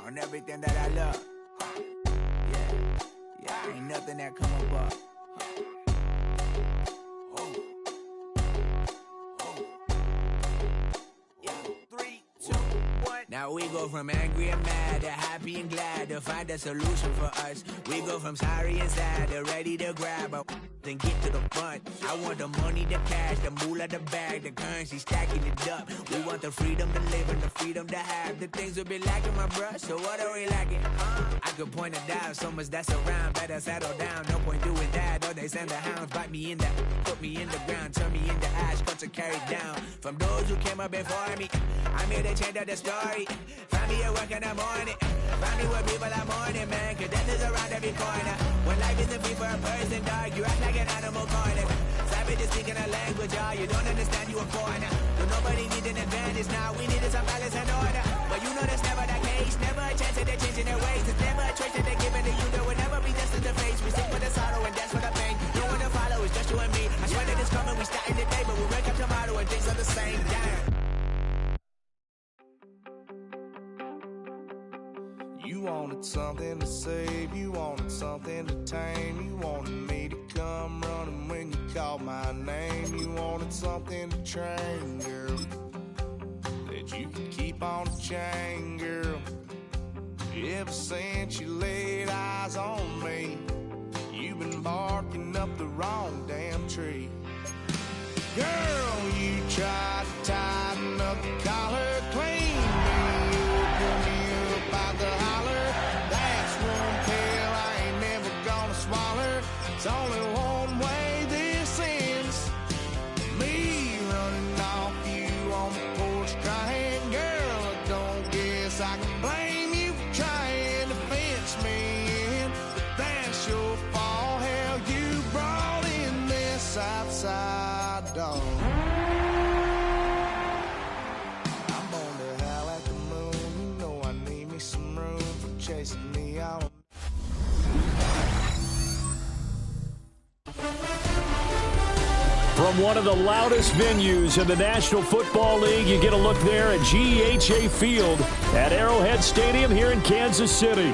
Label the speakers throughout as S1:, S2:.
S1: on everything that I love. Yeah, ain't nothing that come above. Now we go from angry and mad to happy and glad to find a solution for us. We go from sorry and sad to ready to grab a then get to the front. I want the money, the cash, the moolah, the bag, the currency, stacking it up. We want the freedom to live and the freedom to have. The things will be lacking, my bruh, so what are we lacking? I could point it down, so much that's around. Better settle down, no point doing that. Or they send the hounds, bite me in the, put me in the ground, turn me into ash, cuts are carried down. From those who came up before me, I'm here to change up the story. Find me at work in the morning, find me where people are mourning, man, cause death is around every corner. When life isn't free for a person, dog, you act like an animal corner. Savages speaking a language, y'all, you don't understand, you a foreigner. But nobody needs an advantage now, we needed some balance and order. But you know that's never the case, never a chance that they're changing their ways. It's never a choice that they're giving to you, there will never be destined to face. We stick with the sorrow and dance for the pain. No one to follow, it's just you and me. I swear that it's coming, we starting today, but we wake up tomorrow and things are the same. Damn.
S2: You wanted something to save, you wanted something to tame. You wanted me to come running when you called my name. You wanted something to train, girl, that you could keep on the chain, girl. Ever since you laid eyes on me, you've been barking up the wrong damn tree. Girl, you tried to tighten up the collar, clean me, pull me up out the holler. That's one pill I ain't never gonna swallow. It's only one way this ends, me running off you on the porch crying. Girl, I don't guess I can blame you for trying to fence me in, but that's your fault. Hell, you brought in this outside dog. I'm on the howl at the moon. You know I need me some room for chasing me out.
S3: From one of the loudest venues in the National Football League, you get a look there at GEHA Field at Arrowhead Stadium here in Kansas City.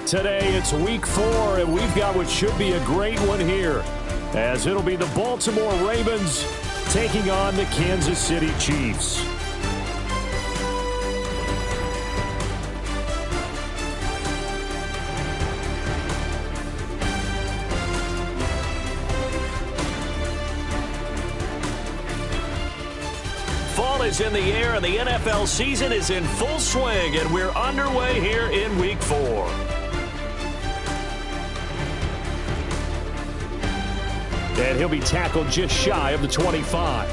S3: Today it's week 4, and we've got what should be a great one here, as it'll be the Baltimore Ravens taking on the Kansas City Chiefs. Fall is in the air, and the NFL season is in full swing, and we're underway here in week 4. And he'll be tackled just shy of the 25.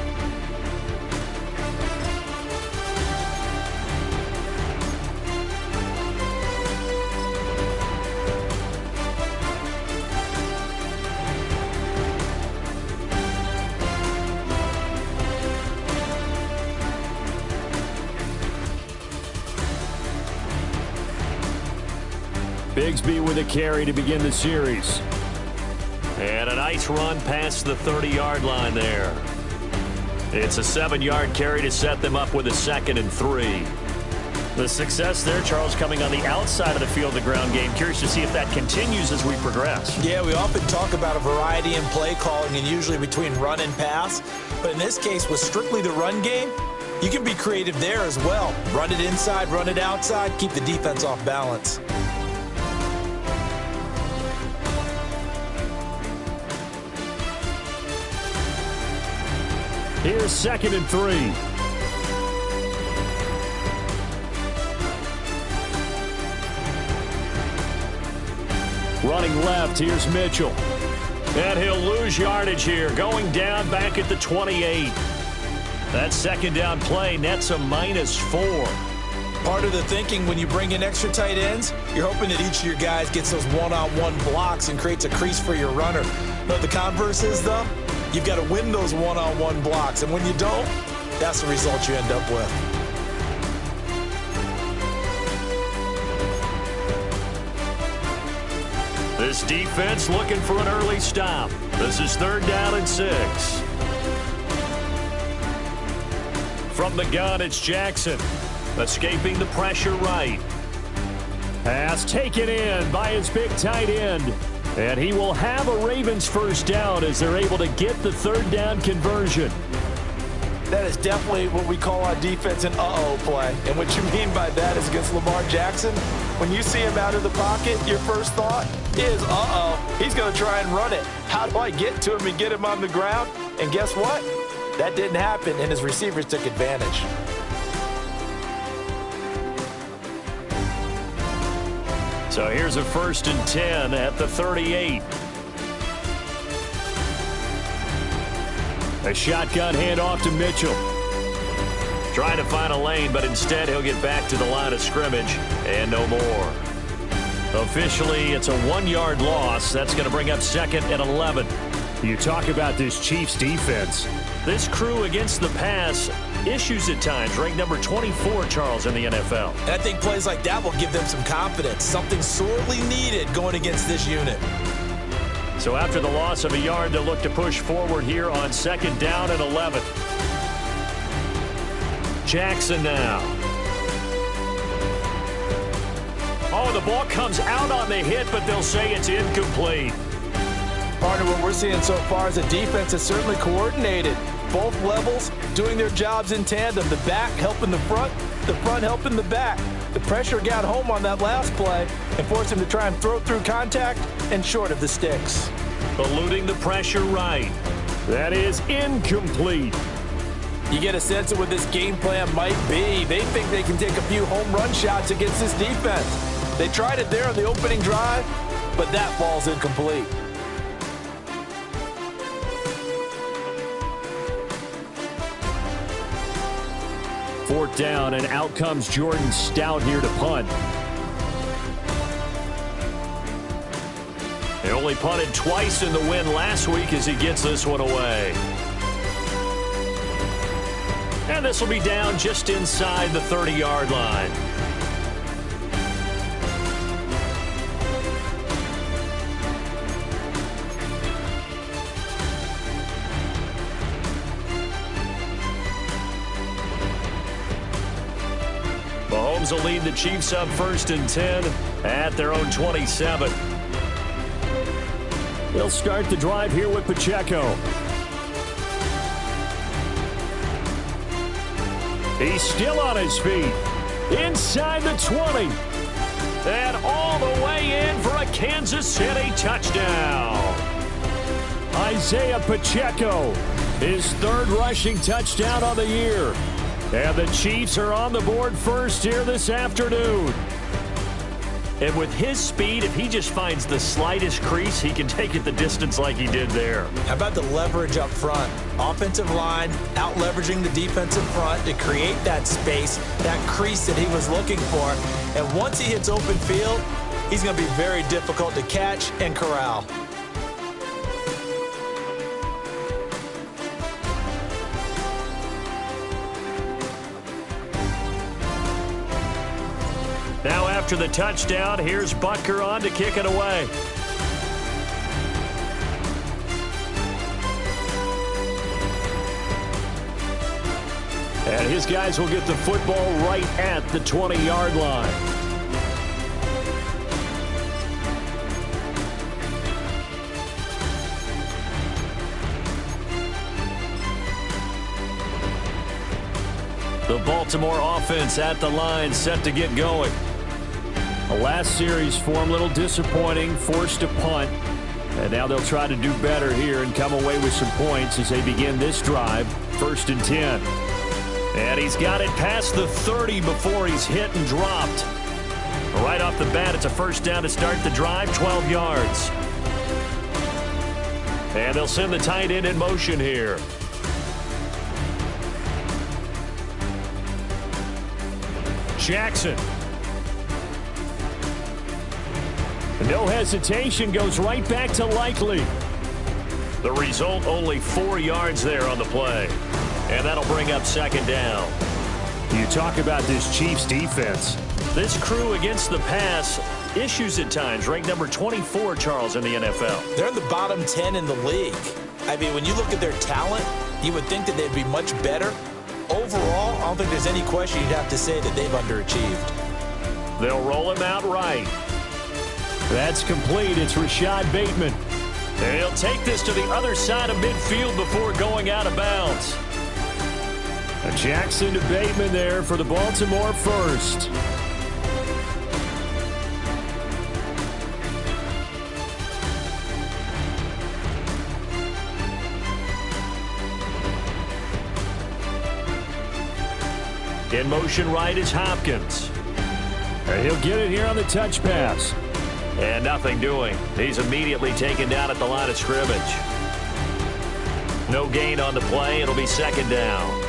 S3: Bigsby with a carry to begin the series. And a nice run past the 30-yard line there. It's a 7-yard carry to set them up with a 2nd and 3. The success there, Charles, coming on the outside of the field, the ground game. Curious to see if that continues as we progress.
S4: Yeah, we often talk about a variety in play calling and usually between run and pass. But in this case, with strictly the run game, you can be creative there as well. Run it inside, run it outside, keep the defense off balance.
S3: Here's 2nd and 3. Running left, here's Mitchell. And he'll lose yardage here, going down back at the 28. That 2nd down play nets a -4.
S4: Part of the thinking when you bring in extra tight ends, you're hoping that each of your guys gets those one-on-one blocks and creates a crease for your runner. But the converse is, though, you've got to win those one-on-one blocks. And when you don't, that's the result you end up with.
S3: This defense looking for an early stop. This is 3rd down and 6. From the gun, it's Jackson. Escaping the pressure right. Pass taken in by his big tight end. And he will have a Ravens first down as they're able to get the third down conversion.
S4: That is definitely what we call on defense an uh-oh play. And what you mean by that is against Lamar Jackson, when you see him out of the pocket, your first thought is, uh-oh, he's going to try and run it. How do I get to him and get him on the ground? And guess what? That didn't happen, and his receivers took advantage.
S3: So here's a 1st and 10 at the 38. A shotgun handoff to Mitchell. Trying to find a lane, but instead he'll get back to the line of scrimmage and no more. Officially, it's a 1-yard loss. That's going to bring up 2nd and 11. You talk about this Chiefs defense. This crew against the pass issues at times, ranked number 24, Charles, in the NFL.
S4: And I think plays like that will give them some confidence, something sorely needed going against this unit.
S3: So after the loss of a yard, they'll look to push forward here on 2nd down and 11. Jackson now. Oh, the ball comes out on the hit, but they'll say it's incomplete.
S4: Part of what we're seeing so far is a defense that's certainly coordinated. Both levels doing their jobs in tandem. The back helping the front helping the back. The pressure got home on that last play and forced him to try and throw through contact and short of the sticks.
S3: Eluding the pressure right. That is incomplete.
S4: You get a sense of what this game plan might be. They think they can take a few home run shots against this defense. They tried it there on the opening drive, but that ball's incomplete.
S3: Fourth down, and out comes Jordan Stout here to punt. He only punted twice in the win last week as he gets this one away. And this will be down just inside the 30-yard line. Mahomes will lead the Chiefs up 1st and 10 at their own 27. They'll start the drive here with Pacheco. He's still on his feet. Inside the 20. And all the way in for a Kansas City touchdown. Isaiah Pacheco, his 3rd rushing touchdown on the year. And the Chiefs are on the board first here this afternoon. And with his speed, if he just finds the slightest crease, he can take it the distance like he did there.
S4: How about the leverage up front? Offensive line out leveraging the defensive front to create that space, that crease that he was looking for. And once he hits open field, he's going to be very difficult to catch and corral.
S3: Now after the touchdown, here's Butker on to kick it away. And his guys will get the football right at the 20-yard line. The Baltimore offense at the line, set to get going. The last series for him, a little disappointing, forced to punt. And now they'll try to do better here and come away with some points as they begin this drive, 1st and 10. And he's got it past the 30 before he's hit and dropped. Right off the bat, it's a 1st down to start the drive, 12 yards. And they'll send the tight end in motion here. Jackson. No hesitation, goes right back to Likely. The result, only 4 yards there on the play. And that'll bring up 2nd down. You talk about this Chiefs defense. This crew against the pass, issues at times, ranked number 24, Charles, in the NFL.
S4: They're in the bottom 10 in the league. I mean, when you look at their talent, you would think that they'd be much better. Overall, I don't think there's any question you'd have to say that they've underachieved.
S3: They'll roll him out right. That's complete. It's Rashad Bateman. And he'll take this to the other side of midfield before going out of bounds. Jackson to Bateman there for the Baltimore first. In motion right is Hopkins. And he'll get it here on the touch pass. And nothing doing. He's immediately taken down at the line of scrimmage. No gain on the play. It'll be second down.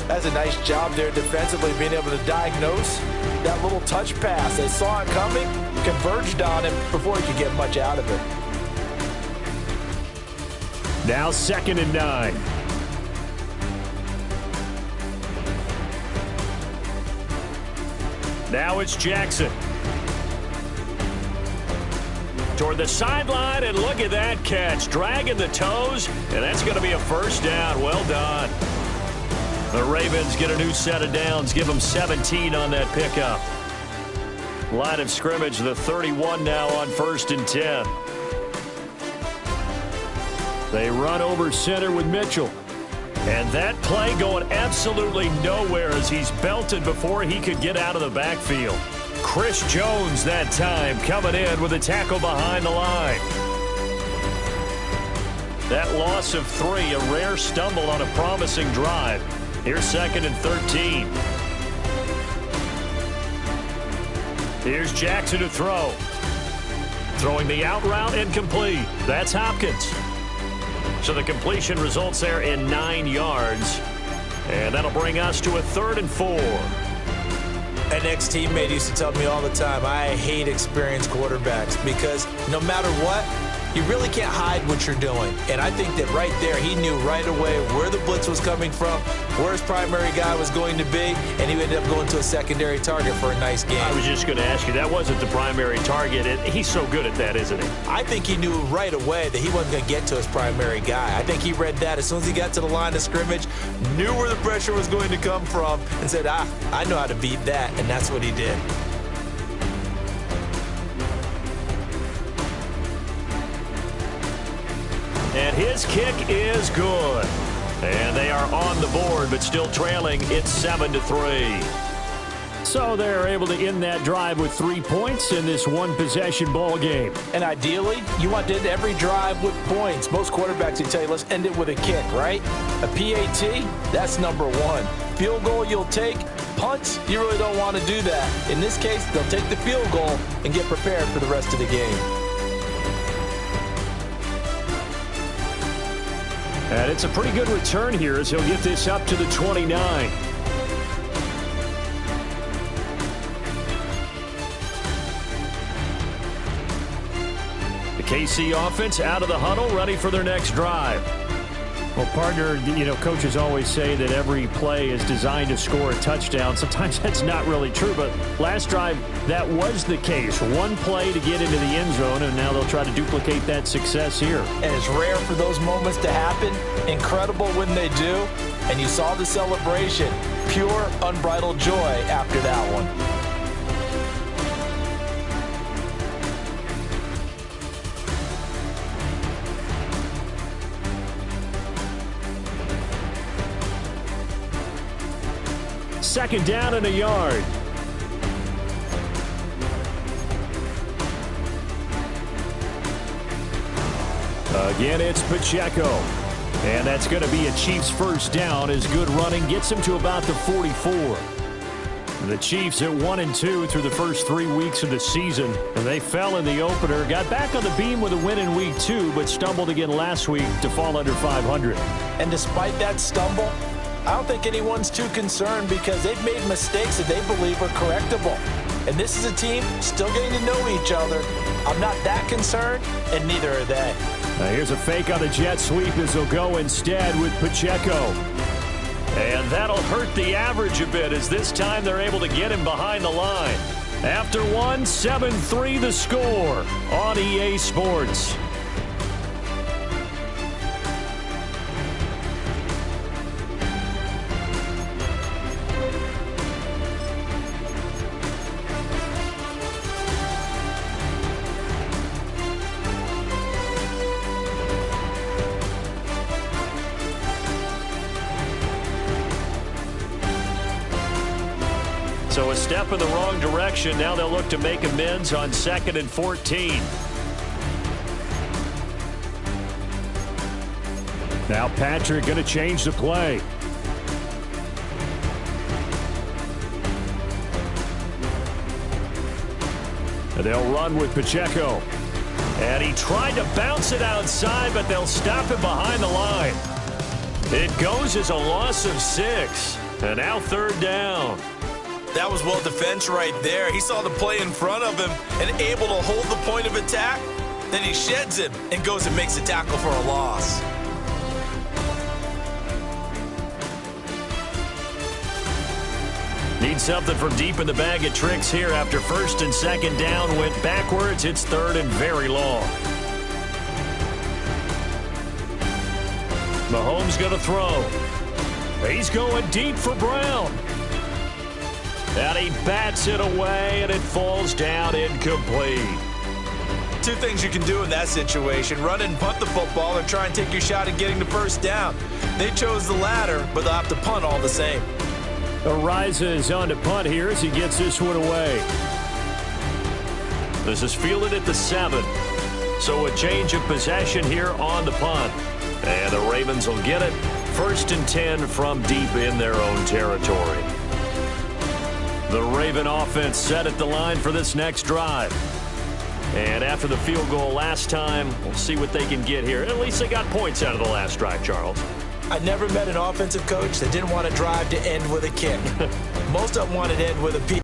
S4: That's a nice job there defensively, being able to diagnose that little touch pass. They saw it coming, converged on him before he could get much out of it.
S3: Now 2nd and 9. Now it's Jackson. Toward the sideline, and look at that catch. Dragging the toes, and that's going to be a first down. Well done. The Ravens get a new set of downs. Give them 17 on that pickup. Line of scrimmage, the 31 now on 1st and 10. They run over center with Mitchell. And that play going absolutely nowhere as he's belted before he could get out of the backfield. Chris Jones that time coming in with a tackle behind the line. That loss of 3, a rare stumble on a promising drive. Here's 2nd and 13. Here's Jackson to throw. Throwing the out route incomplete. That's Hopkins. So the completion results there in 9 yards. And that'll bring us to a 3rd and 4.
S4: An ex-teammate used to tell me all the time, I hate experienced quarterbacks because no matter what, you really can't hide what you're doing. And I think that right there, he knew right away where the blitz was coming from, where his primary guy was going to be, and he ended up going to a secondary target for a nice game.
S3: I was just going to ask you, that wasn't the primary target. He's so good at that, isn't he?
S4: I think he knew right away that he wasn't going to get to his primary guy. I think he read that as soon as he got to the line of scrimmage, knew where the pressure was going to come from, and said, I know how to beat that, and that's what he did.
S3: And his kick is good. And they are on the board, but still trailing. It's 7-3. So they're able to end that drive with 3 points in this one-possession ball game.
S4: And ideally, you want to end every drive with points. Most quarterbacks will tell you, let's end it with a kick, right? A PAT, that's number 1. Field goal you'll take. Punts, you really don't want to do that. In this case, they'll take the field goal and get prepared for the rest of the game.
S3: And it's a pretty good return here as he'll get this up to the 29. The KC offense out of the huddle, ready for their next drive. Well, partner, coaches always say that every play is designed to score a touchdown. Sometimes that's not really true, but last drive, that was the case. One play to get into the end zone, and now they'll try to duplicate that success here.
S4: And it's rare for those moments to happen. Incredible when they do. And you saw the celebration. Pure, unbridled joy after that one.
S3: Second down and a yard. Again, it's Pacheco. And that's going to be a Chiefs first down as good running gets him to about the 44. The Chiefs at 1-2 through the first 3 weeks of the season. And they fell in the opener, got back on the beam with a win in week 2, but stumbled again last week to fall under 500.
S4: And despite that stumble, I don't think anyone's too concerned because they've made mistakes that they believe are correctable. And this is a team still getting to know each other. I'm not that concerned, and neither are they.
S3: Now here's a fake on the jet sweep as they'll go instead with Pacheco. And that'll hurt the average a bit as this time they're able to get him behind the line. After 7-3 the score on EA Sports. So a step in the wrong direction. Now they'll look to make amends on 2nd and 14. Now Patrick going to change the play. And they'll run with Pacheco. And he tried to bounce it outside, but they'll stop him behind the line. It goes as a loss of 6. And now 3rd down.
S4: That was well defense right there. He saw the play in front of him and able to hold the point of attack. Then he sheds him and goes and makes a tackle for a loss.
S3: Need something from deep in the bag of tricks here after 1st and 2nd down went backwards. It's 3rd and very long. Mahomes going to throw. He's going deep for Brown. And he bats it away, and it falls down incomplete.
S4: 2 things you can do in that situation: run and punt the football, or try and take your shot at getting the 1st down. They chose the latter, but they'll have to punt all the same.
S3: Ariza is on to punt here as he gets this one away. This is fielded at the 7. So a change of possession here on the punt. And the Ravens will get it. 1st and 10 from deep in their own territory. The Raven offense set at the line for this next drive. And after the field goal last time, we'll see what they can get here. At least they got points out of the last drive, Charles.
S4: I never met an offensive coach that didn't want to drive to end with a kick. Most of them wanted to end with a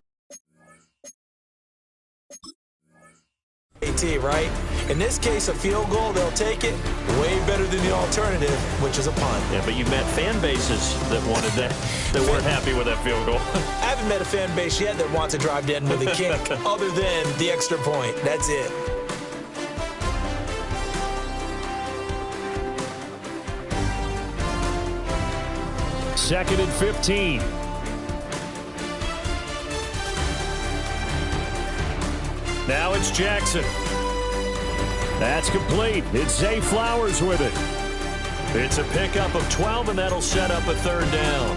S4: PAT, right? In this case, a field goal, they'll take it way better than the alternative, which is a punt.
S3: Yeah, but you've met fan bases that wanted that, that weren't happy with that field goal.
S4: I haven't met a fan base yet that wants to drive to end with a kick other than the extra point. That's it.
S3: Second and 15. Now it's Jackson. That's complete. It's Zay Flowers with it. It's a pickup of 12, and that'll set up a 3rd down.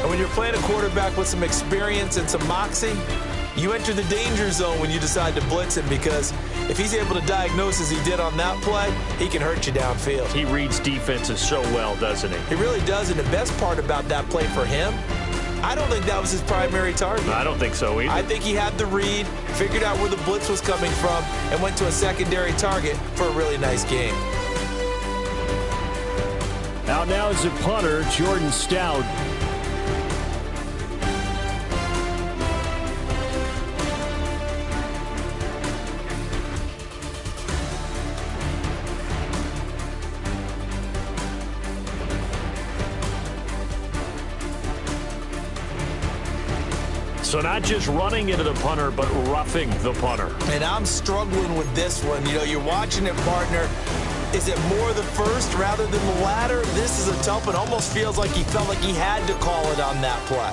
S4: And when you're playing a quarterback with some experience and some moxie, you enter the danger zone when you decide to blitz him, because if he's able to diagnose as he did on that play, he can hurt you downfield.
S3: He reads defenses so well, doesn't he?
S4: He really does, and the best part about that play for him, I don't think that was his primary target.
S3: I don't think so either.
S4: I think he had the read, figured out where the blitz was coming from, and went to a secondary target for a really nice game.
S3: Out now is the punter, Jordan Stout. So not just running into the punter, but roughing the punter.
S4: And I'm struggling with this one. You know, you're watching it, partner. Is it more the first rather than the latter? This is a tough one. Almost feels like he felt like he had to call it on that play.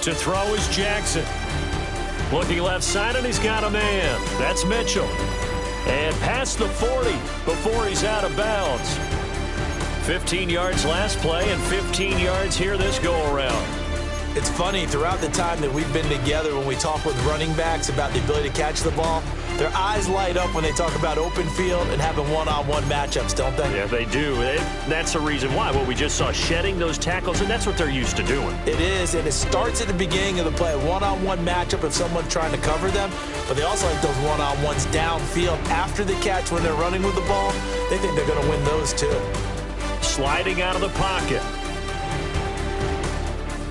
S3: To throw is Jackson. Looking left side, and he's got a man. That's Mitchell. And past the 40 before he's out of bounds. 15 yards last play and 15 yards here this go-around.
S4: It's funny, throughout the time that we've been together, when we talk with running backs about the ability to catch the ball, their eyes light up when they talk about open field and having one-on-one matchups, don't they?
S3: Yeah, they do. That's the reason why. Well, we just saw shedding those tackles, and that's what they're used to doing.
S4: It is, and it starts at the beginning of the play, a one-on-one matchup if someone's trying to cover them, but they also like those one-on-ones downfield after the catch when they're running with the ball. They think they're going to win those too.
S3: Sliding out of the pocket.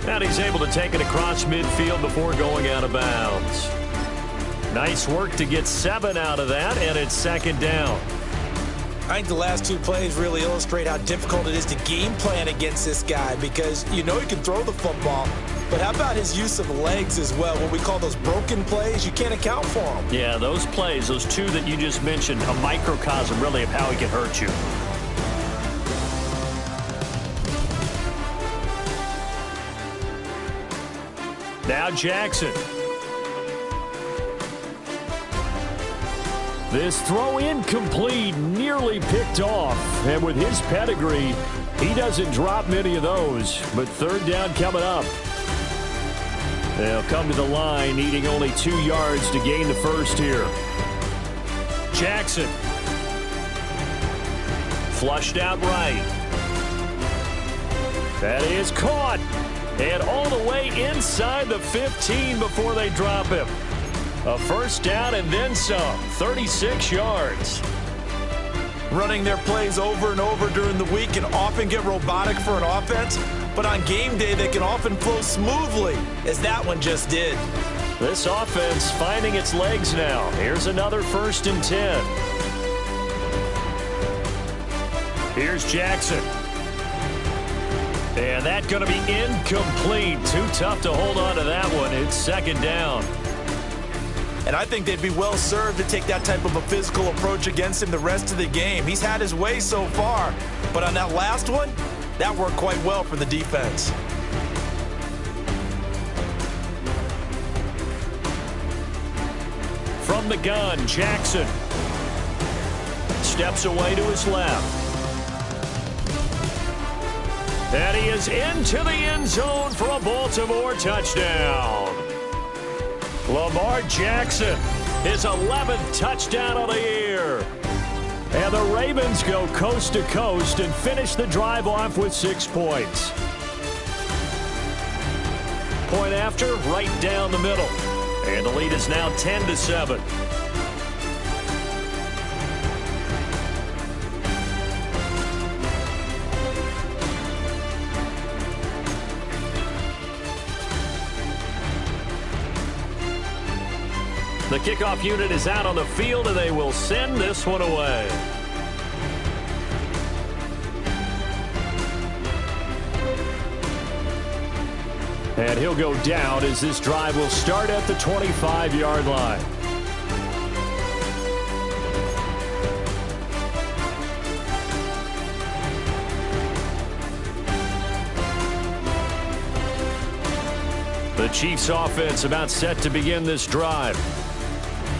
S3: And he's able to take it across midfield before going out of bounds. Nice work to get 7 out of that, and it's 2nd down.
S4: I think the last 2 plays really illustrate how difficult it is to game plan against this guy, because you know he can throw the football, but how about his use of legs as well? What we call those broken plays, you can't account for them.
S3: Yeah, those plays, those 2 that you just mentioned, a microcosm really of how he can hurt you. Now Jackson. This throw incomplete, nearly picked off. And with his pedigree, he doesn't drop many of those. But third down coming up. They'll come to the line, needing only 2 yards to gain the first here. Jackson. Flushed out right. That is caught. And all the way inside the 15 before they drop him. A first down and then some. 36 yards.
S4: Running their plays over and over during the week can often get robotic for an offense, but on game day they can often flow smoothly, as that one just did.
S3: This offense finding its legs now. Here's another 1st and 10. Here's Jackson. And that's going to be incomplete. Too tough to hold on to that one. It's 2nd down.
S4: And I think they'd be well served to take that type of a physical approach against him the rest of the game. He's had his way so far, but on that last one, that worked quite well for the defense.
S3: From the gun, Jackson steps away to his left. And he is into the end zone for a Baltimore touchdown. Lamar Jackson, his 11th touchdown of the year. And the Ravens go coast to coast and finish the drive off with 6 points. Point after, right down the middle. And the lead is now 10-7. The kickoff unit is out on the field, and they will send this one away. And he'll go down as this drive will start at the 25-yard line. The Chiefs offense about set to begin this drive.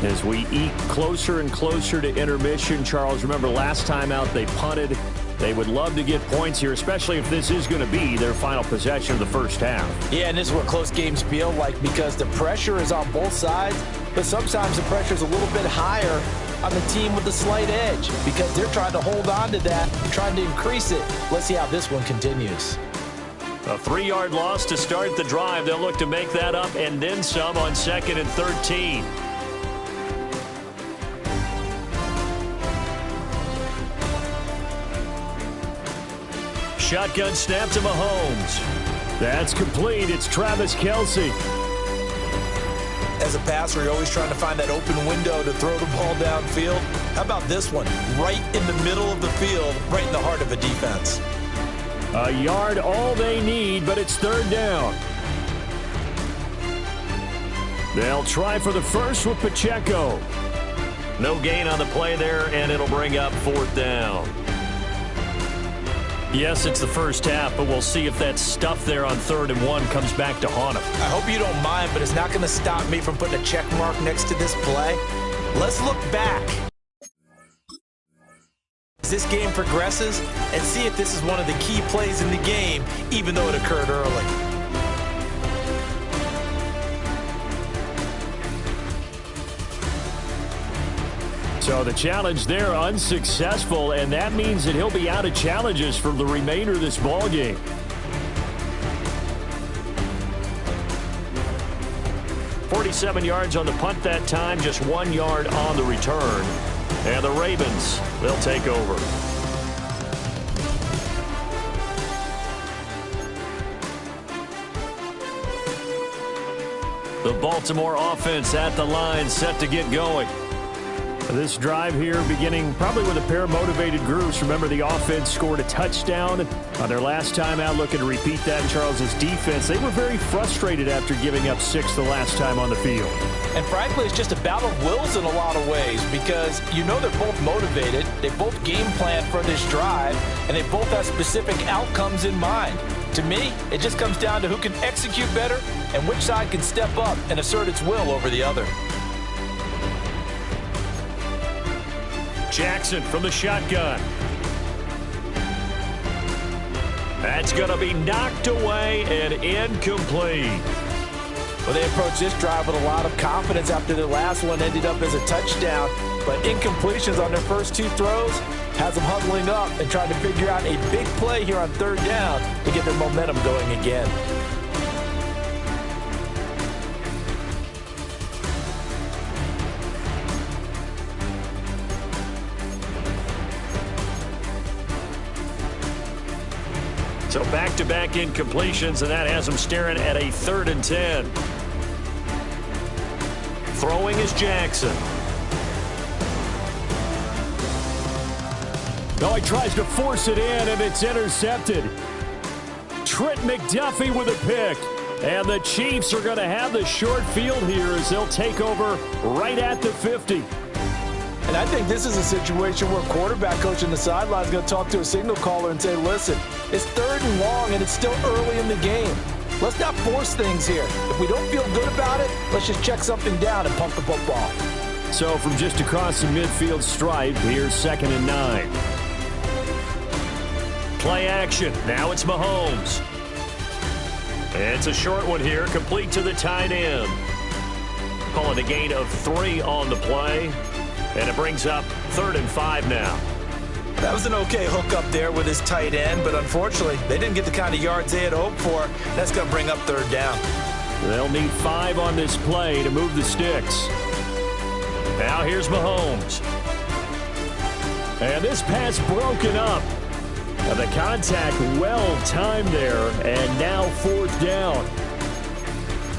S3: As we eke closer and closer to intermission, Charles, remember last time out they punted. They would love to get points here, especially if this is going to be their final possession of the first half.
S4: Yeah, and this is what close games feel like because the pressure is on both sides, but sometimes the pressure is a little bit higher on the team with the slight edge because they're trying to hold on to that, trying to increase it. Let's see how this one continues.
S3: A 3-yard loss to start the drive. They'll look to make that up and then some on 2nd and 13. Shotgun snap to Mahomes. That's complete. It's Travis Kelce.
S4: As a passer, you're always trying to find that open window to throw the ball downfield. How about this one? Right in the middle of the field, right in the heart of a defense.
S3: A yard all they need, but it's 3rd down. They'll try for the first with Pacheco. No gain on the play there, and it'll bring up 4th down. Yes, it's the first half, but we'll see if that stuff there on 3rd and 1 comes back to haunt him.
S4: I hope you don't mind, but it's not going to stop me from putting a check mark next to this play. Let's look back as this game progresses and see if this is one of the key plays in the game, even though it occurred early.
S3: So the challenge there unsuccessful, and that means that he'll be out of challenges for the remainder of this ball game. .47 yards on the punt that time, just 1 yard on the return. And the Ravens, they'll take over. The Baltimore offense at the line, set to get going. This drive here beginning probably with a pair of motivated groups. Remember, the offense scored a touchdown on their last time out, looking to repeat that in Charles's defense. They were very frustrated after giving up 6 the last time on the field.
S4: And frankly, it's just a battle of wills in a lot of ways because you know they're both motivated, they both game plan for this drive, and they both have specific outcomes in mind. To me, it just comes down to who can execute better and which side can step up and assert its will over the other.
S3: Jackson from the shotgun. That's going to be knocked away and incomplete.
S4: Well, they approached this drive with a lot of confidence after their last one ended up as a touchdown. But incompletions on their first two throws has them huddling up and trying to figure out a big play here on third down to get their momentum going again.
S3: So back-to-back incompletions, and that has them staring at a 3rd and 10. Throwing is Jackson. Oh, he tries to force it in, and it's intercepted. Trent McDuffie with a pick. And the Chiefs are going to have the short field here as they'll take over right at the 50.
S4: And I think this is a situation where quarterback coach on the sideline is going to talk to a signal caller and say, listen, it's 3rd and long and it's still early in the game. Let's not force things here. If we don't feel good about it, let's just check something down and pump the football.
S3: So from just across the midfield stripe, here's 2nd and 9. Play action. Now it's Mahomes. It's a short one here, complete to the tight end. Calling a gain of 3 on the play. And it brings up 3rd and 5 now.
S4: That was an okay hook up there with his tight end, but unfortunately, they didn't get the kind of yards they had hoped for. That's going to bring up 3rd down.
S3: They'll need 5 on this play to move the sticks. Now here's Mahomes. And this pass broken up. And the contact well timed there, and now 4th down.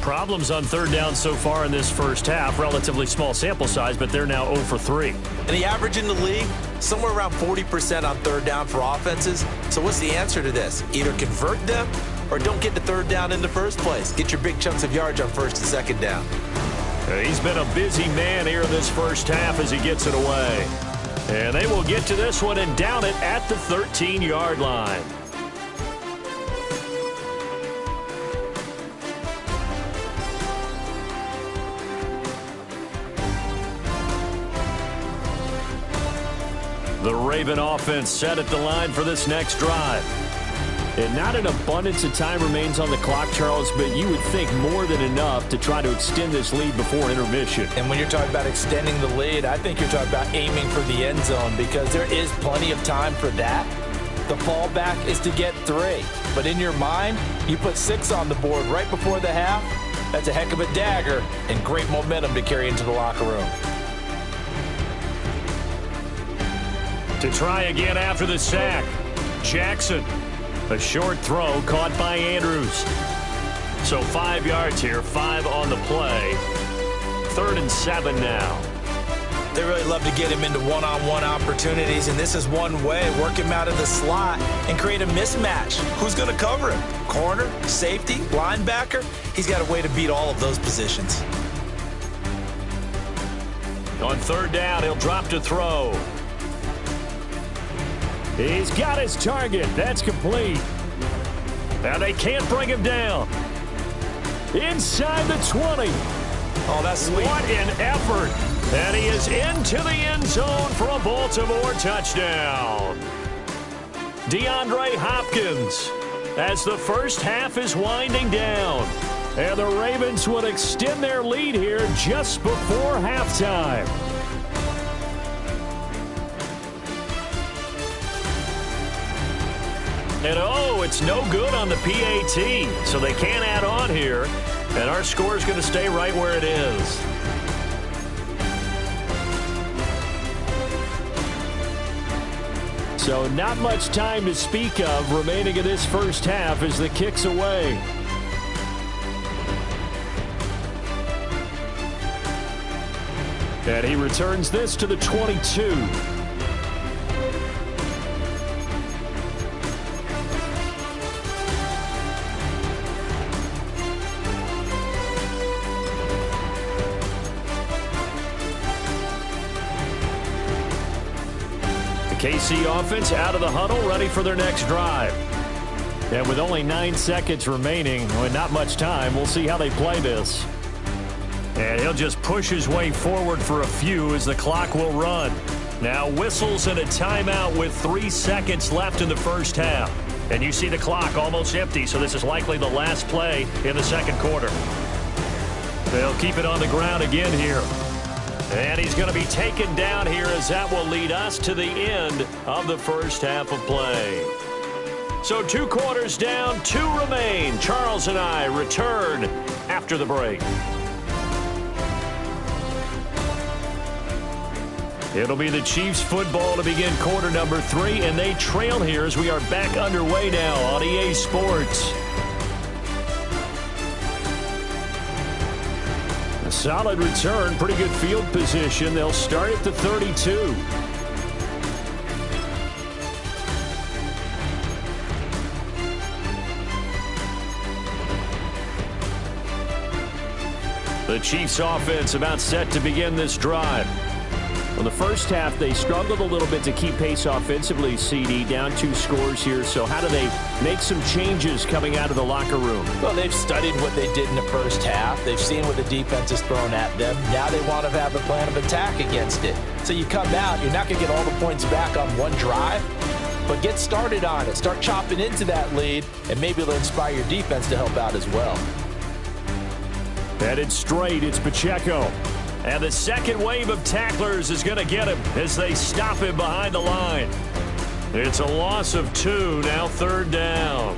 S3: Problems on 3rd down so far in this first half. Relatively small sample size, but they're now 0 for 3.
S4: And the average in the league, somewhere around 40% on 3rd down for offenses. So what's the answer to this? Either convert them or don't get to 3rd down in the first place. Get your big chunks of yards on 1st and 2nd down.
S3: He's been a busy man here in this first half as he gets it away. And they will get to this one and down it at the 13-yard line. The Raven offense set at the line for this next drive. And not an abundance of time remains on the clock, Charles, but you would think more than enough to try to extend this lead before intermission.
S4: And when you're talking about extending the lead, I think you're talking about aiming for the end zone because there is plenty of time for that. The fallback is to get 3. But in your mind, you put 6 on the board right before the half. That's a heck of a dagger and great momentum to carry into the locker room.
S3: To try again after the sack, Jackson. A short throw caught by Andrews. So 5 yards here, 5 on the play. 3rd and 7 now.
S4: They really love to get him into one-on-one opportunities, and this is one way. Work him out of the slot and create a mismatch. Who's going to cover him? Corner, safety, linebacker? He's got a way to beat all of those positions.
S3: On 3rd down, he'll drop to throw. He's got his target. That's complete. Now they can't bring him down. Inside the 20.
S4: Oh, that's sweet.
S3: What an effort. And he is into the end zone for a Baltimore touchdown. DeAndre Hopkins as the first half is winding down. And the Ravens would extend their lead here just before halftime. And oh, it's no good on the PAT, so they can't add on here. And our score is going to stay right where it is. So not much time to speak of remaining in this first half as the kick's away. And he returns this to the 22. KC offense out of the huddle, ready for their next drive. And with only 9 seconds remaining, well, not much time, we'll see how they play this. And he'll just push his way forward for a few as the clock will run. Now whistles and a timeout with 3 seconds left in the first half. And you see the clock almost empty, so this is likely the last play in the second quarter. They'll keep it on the ground again here. And he's going to be taken down here as that will lead us to the end of the first half of play. So 2 quarters down, 2 remain. Charles and I return after the break. It'll be the Chiefs football to begin quarter number 3, and they trail here as we are back underway now on EA Sports. A solid return, pretty good field position. They'll start at the 32. The Chiefs offense about set to begin this drive. Well, the first half, they struggled a little bit to keep pace offensively, CD, down 2 scores here. So how do they make some changes coming out of the locker room?
S4: Well, they've studied what they did in the first half. They've seen what the defense has thrown at them. Now they want to have a plan of attack against it. So you come out, you're not going to get all the points back on one drive, but get started on it. Start chopping into that lead, and maybe it'll inspire your defense to help out as well.
S3: Headed straight, it's Pacheco. And the second wave of tacklers is going to get him as they stop him behind the line. It's a loss of 2, now 3rd down.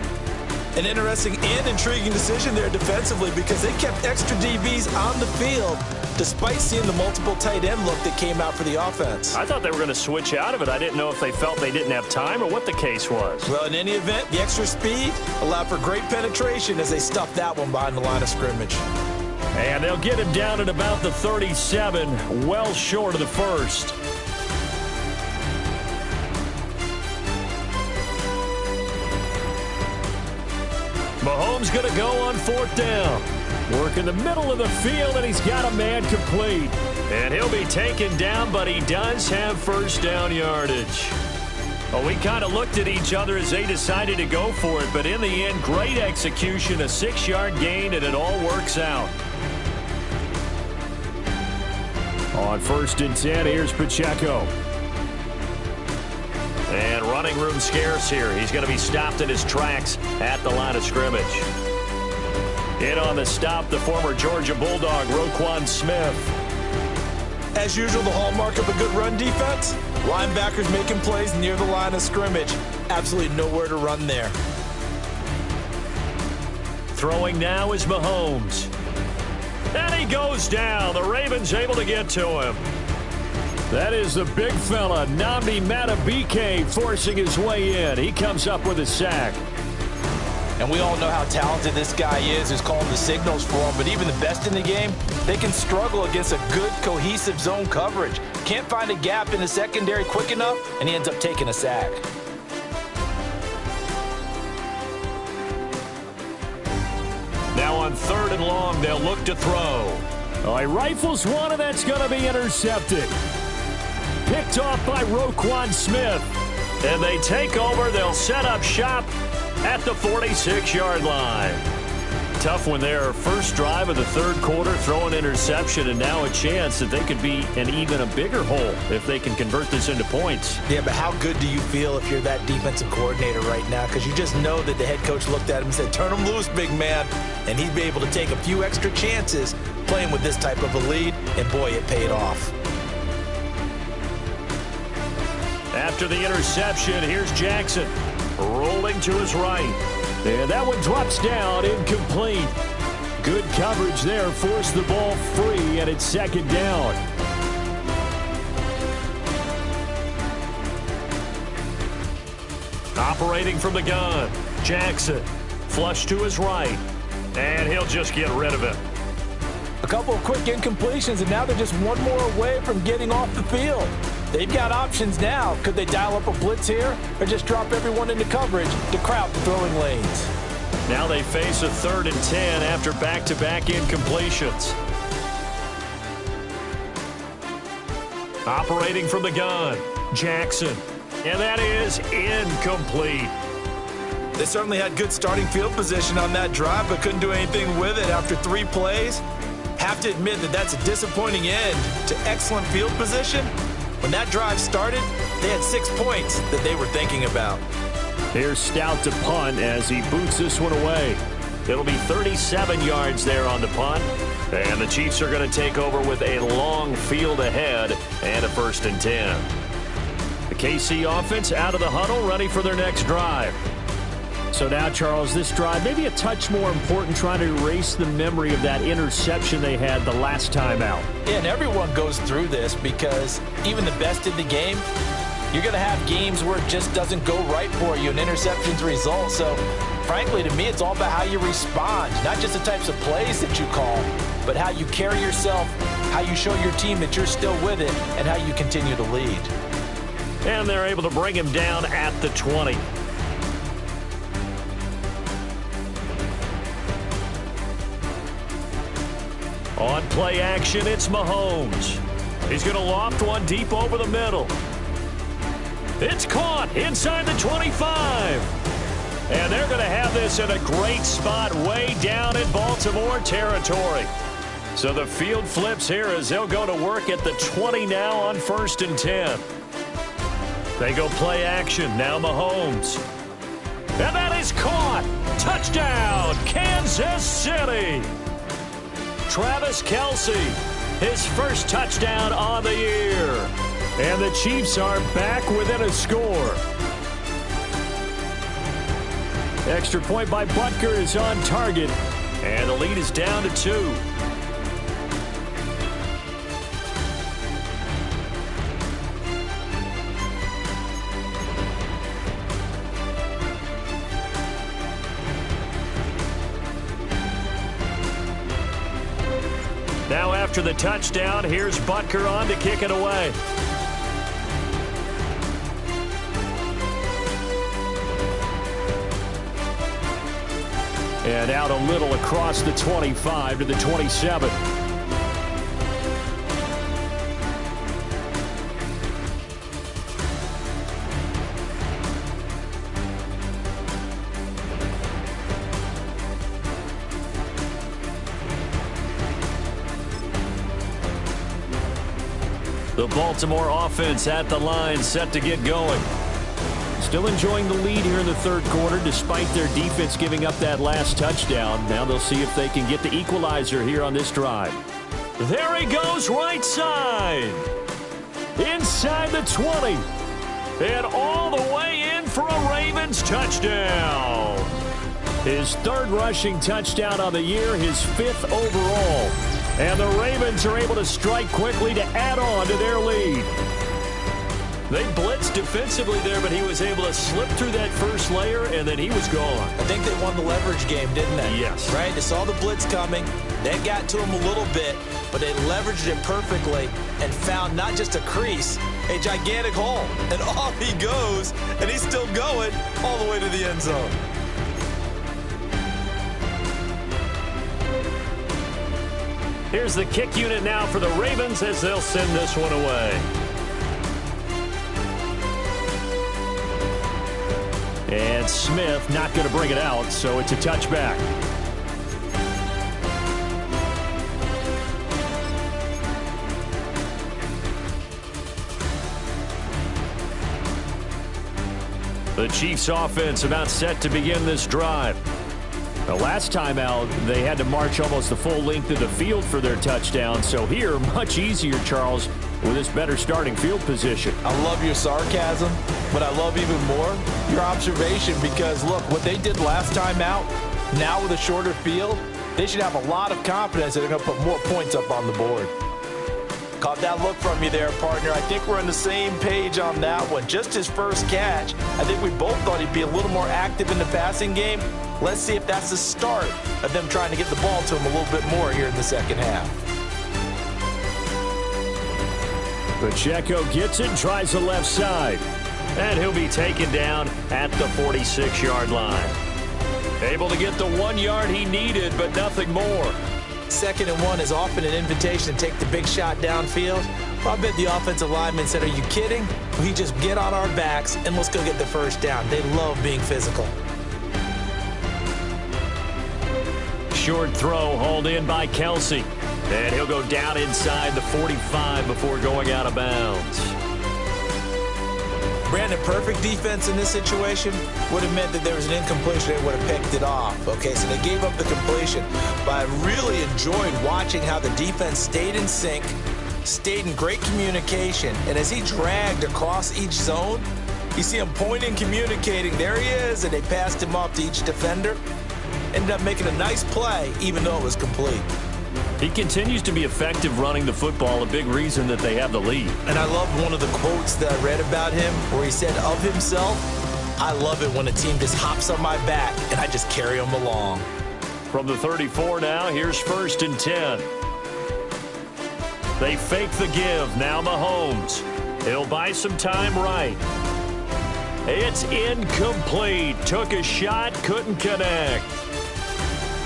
S4: An interesting and intriguing decision there defensively because they kept extra DBs on the field despite seeing the multiple tight end look that came out for the offense.
S3: I thought they were going to switch out of it. I didn't know if they felt they didn't have time or what the case was.
S4: Well, in any event, the extra speed allowed for great penetration as they stuffed that one behind the line of scrimmage.
S3: And they'll get him down at about the 37, well short of the first. Mahomes going to go on 4th down. Work in the middle of the field, and he's got a man complete. And he'll be taken down, but he does have first down yardage. Well, we kind of looked at each other as they decided to go for it, but in the end, great execution, a 6-yard gain, and it all works out. On 1st and 10, here's Pacheco. And running room scarce here. He's going to be stopped in his tracks at the line of scrimmage. In on the stop, the former Georgia Bulldog, Roquan Smith.
S4: As usual, the hallmark of a good run defense, linebackers making plays near the line of scrimmage. Absolutely nowhere to run there.
S3: Throwing now is Mahomes. And he goes down. The Ravens able to get to him. That is the big fella, Nnamdi Madubuike, forcing his way in. He comes up with a sack.
S4: And we all know how talented this guy is who's calling the signals for him. But even the best in the game, they can struggle against a good, cohesive zone coverage. Can't find a gap in the secondary quick enough, and he ends up taking a sack.
S3: Now on 3rd and long, they'll look to throw. Oh, he rifles one, and that's going to be intercepted. Picked off by Roquan Smith. And they take over. They'll set up shop at the 46-yard line. Tough one there. First drive of the 3rd quarter, throw an interception, and now a chance that they could be in even a bigger hole if they can convert this into points.
S4: Yeah, but how good do you feel if you're that defensive coordinator right now? Because you just know that the head coach looked at him and said, turn him loose, big man. And he'd be able to take a few extra chances playing with this type of a lead, and boy, it paid off.
S3: After the interception, here's Jackson rolling to his right. And that one drops down, incomplete. Good coverage there, forced the ball free, and it's 2nd down. Operating from the gun, Jackson, flush to his right, and he'll just get rid of it.
S4: A couple of quick incompletions, and now they're just one more away from getting off the field. They've got options now. Could they dial up a blitz here or just drop everyone into coverage to crowd the throwing lanes?
S3: Now they face a 3rd and 10 after back-to-back incompletions. Operating from the gun, Jackson. And that is incomplete.
S4: They certainly had good starting field position on that drive, but couldn't do anything with it after 3 plays. Have to admit that that's a disappointing end to excellent field position. When that drive started, they had 6 points that they were thinking about.
S3: Here's Stout to punt as he boots this one away. It'll be 37 yards there on the punt. And the Chiefs are going to take over with a long field ahead and a 1st and 10. The KC offense out of the huddle, ready for their next drive. So now, Charles, this drive maybe a touch more important, trying to erase the memory of that interception they had the last time out.
S4: Yeah, and everyone goes through this because even the best in the game, you're going to have games where it just doesn't go right for you, and interceptions result. So, frankly, to me, it's all about how you respond, not just the types of plays that you call, but how you carry yourself, how you show your team that you're still with it, and how you continue to lead.
S3: And they're able to bring him down at the 20. On play action, it's Mahomes. He's going to loft one deep over the middle. It's caught inside the 25. And they're going to have this in a great spot way down in Baltimore territory. So the field flips here as they'll go to work at the 20 now on 1st and 10. They go play action. Now Mahomes. And that is caught. Touchdown, Kansas City. Travis Kelce, his first touchdown on the year. And the Chiefs are back within a score. Extra point by Butker is on target. And the lead is down to 2. Now after the touchdown, here's Butker on to kick it away. And out a little across the 25 to the 27. The Baltimore offense at the line, set to get going. Still enjoying the lead here in the 3rd quarter, despite their defense giving up that last touchdown. Now they'll see if they can get the equalizer here on this drive. There he goes, right side. Inside the 20. And all the way in for a Ravens touchdown. His 3rd rushing touchdown on the year, his 5th overall. And the Ravens are able to strike quickly to add on to their lead. They blitzed defensively there, but he was able to slip through that first layer, and then he was gone.
S4: I think they won the leverage game, didn't they?
S3: Yes.
S4: Right? They saw the blitz coming. They got to him a little bit, but they leveraged it perfectly and found not just a crease, a gigantic hole. And off he goes, and he's still going all the way to the end zone.
S3: Here's the kick unit now for the Ravens as they'll send this one away. And Smith not going to bring it out, so it's a touchback. The Chiefs offense about set to begin this drive. The last time out, they had to march almost the full length of the field for their touchdown. So here, much easier, Charles, with this better starting field position.
S4: I love your sarcasm, but I love even more your observation because, look, what they did last time out, now with a shorter field, they should have a lot of confidence that they're going to put more points up on the board. Caught that look from you there, partner. I think we're on the same page on that one. Just his first catch. I think we both thought he'd be a little more active in the passing game. Let's see if that's the start of them trying to get the ball to him a little bit more here in the second half.
S3: Pacheco gets it, tries the left side. And he'll be taken down at the 46-yard line. Able to get the 1 yard he needed, but nothing more.
S4: 2nd and 1 is often an invitation to take the big shot downfield. Well, I bet the offensive lineman said, are you kidding? We just get on our backs and let's go get the first down. They love being physical.
S3: short throw hauled in by Kelsey. And he'll go down inside the 45 before going out of bounds.
S4: Brandon, perfect defense in this situation would have meant that there was an incompletion. They would have picked it off. Okay, so they gave up the completion. But I really enjoyed watching how the defense stayed in sync, stayed in great communication. And as he dragged across each zone, you see him pointing, communicating. There he is, and they passed him off to each defender. Ended up making a nice play, even though it was complete.
S3: He continues to be effective running the football, a big reason that they have the lead.
S4: And I love one of the quotes that I read about him where he said of himself, I love it when a team just hops on my back and I just carry them along.
S3: From the 34 now, here's 1st and 10. They fake the give. Now Mahomes. He'll buy some time right. It's incomplete. Took a shot, couldn't connect.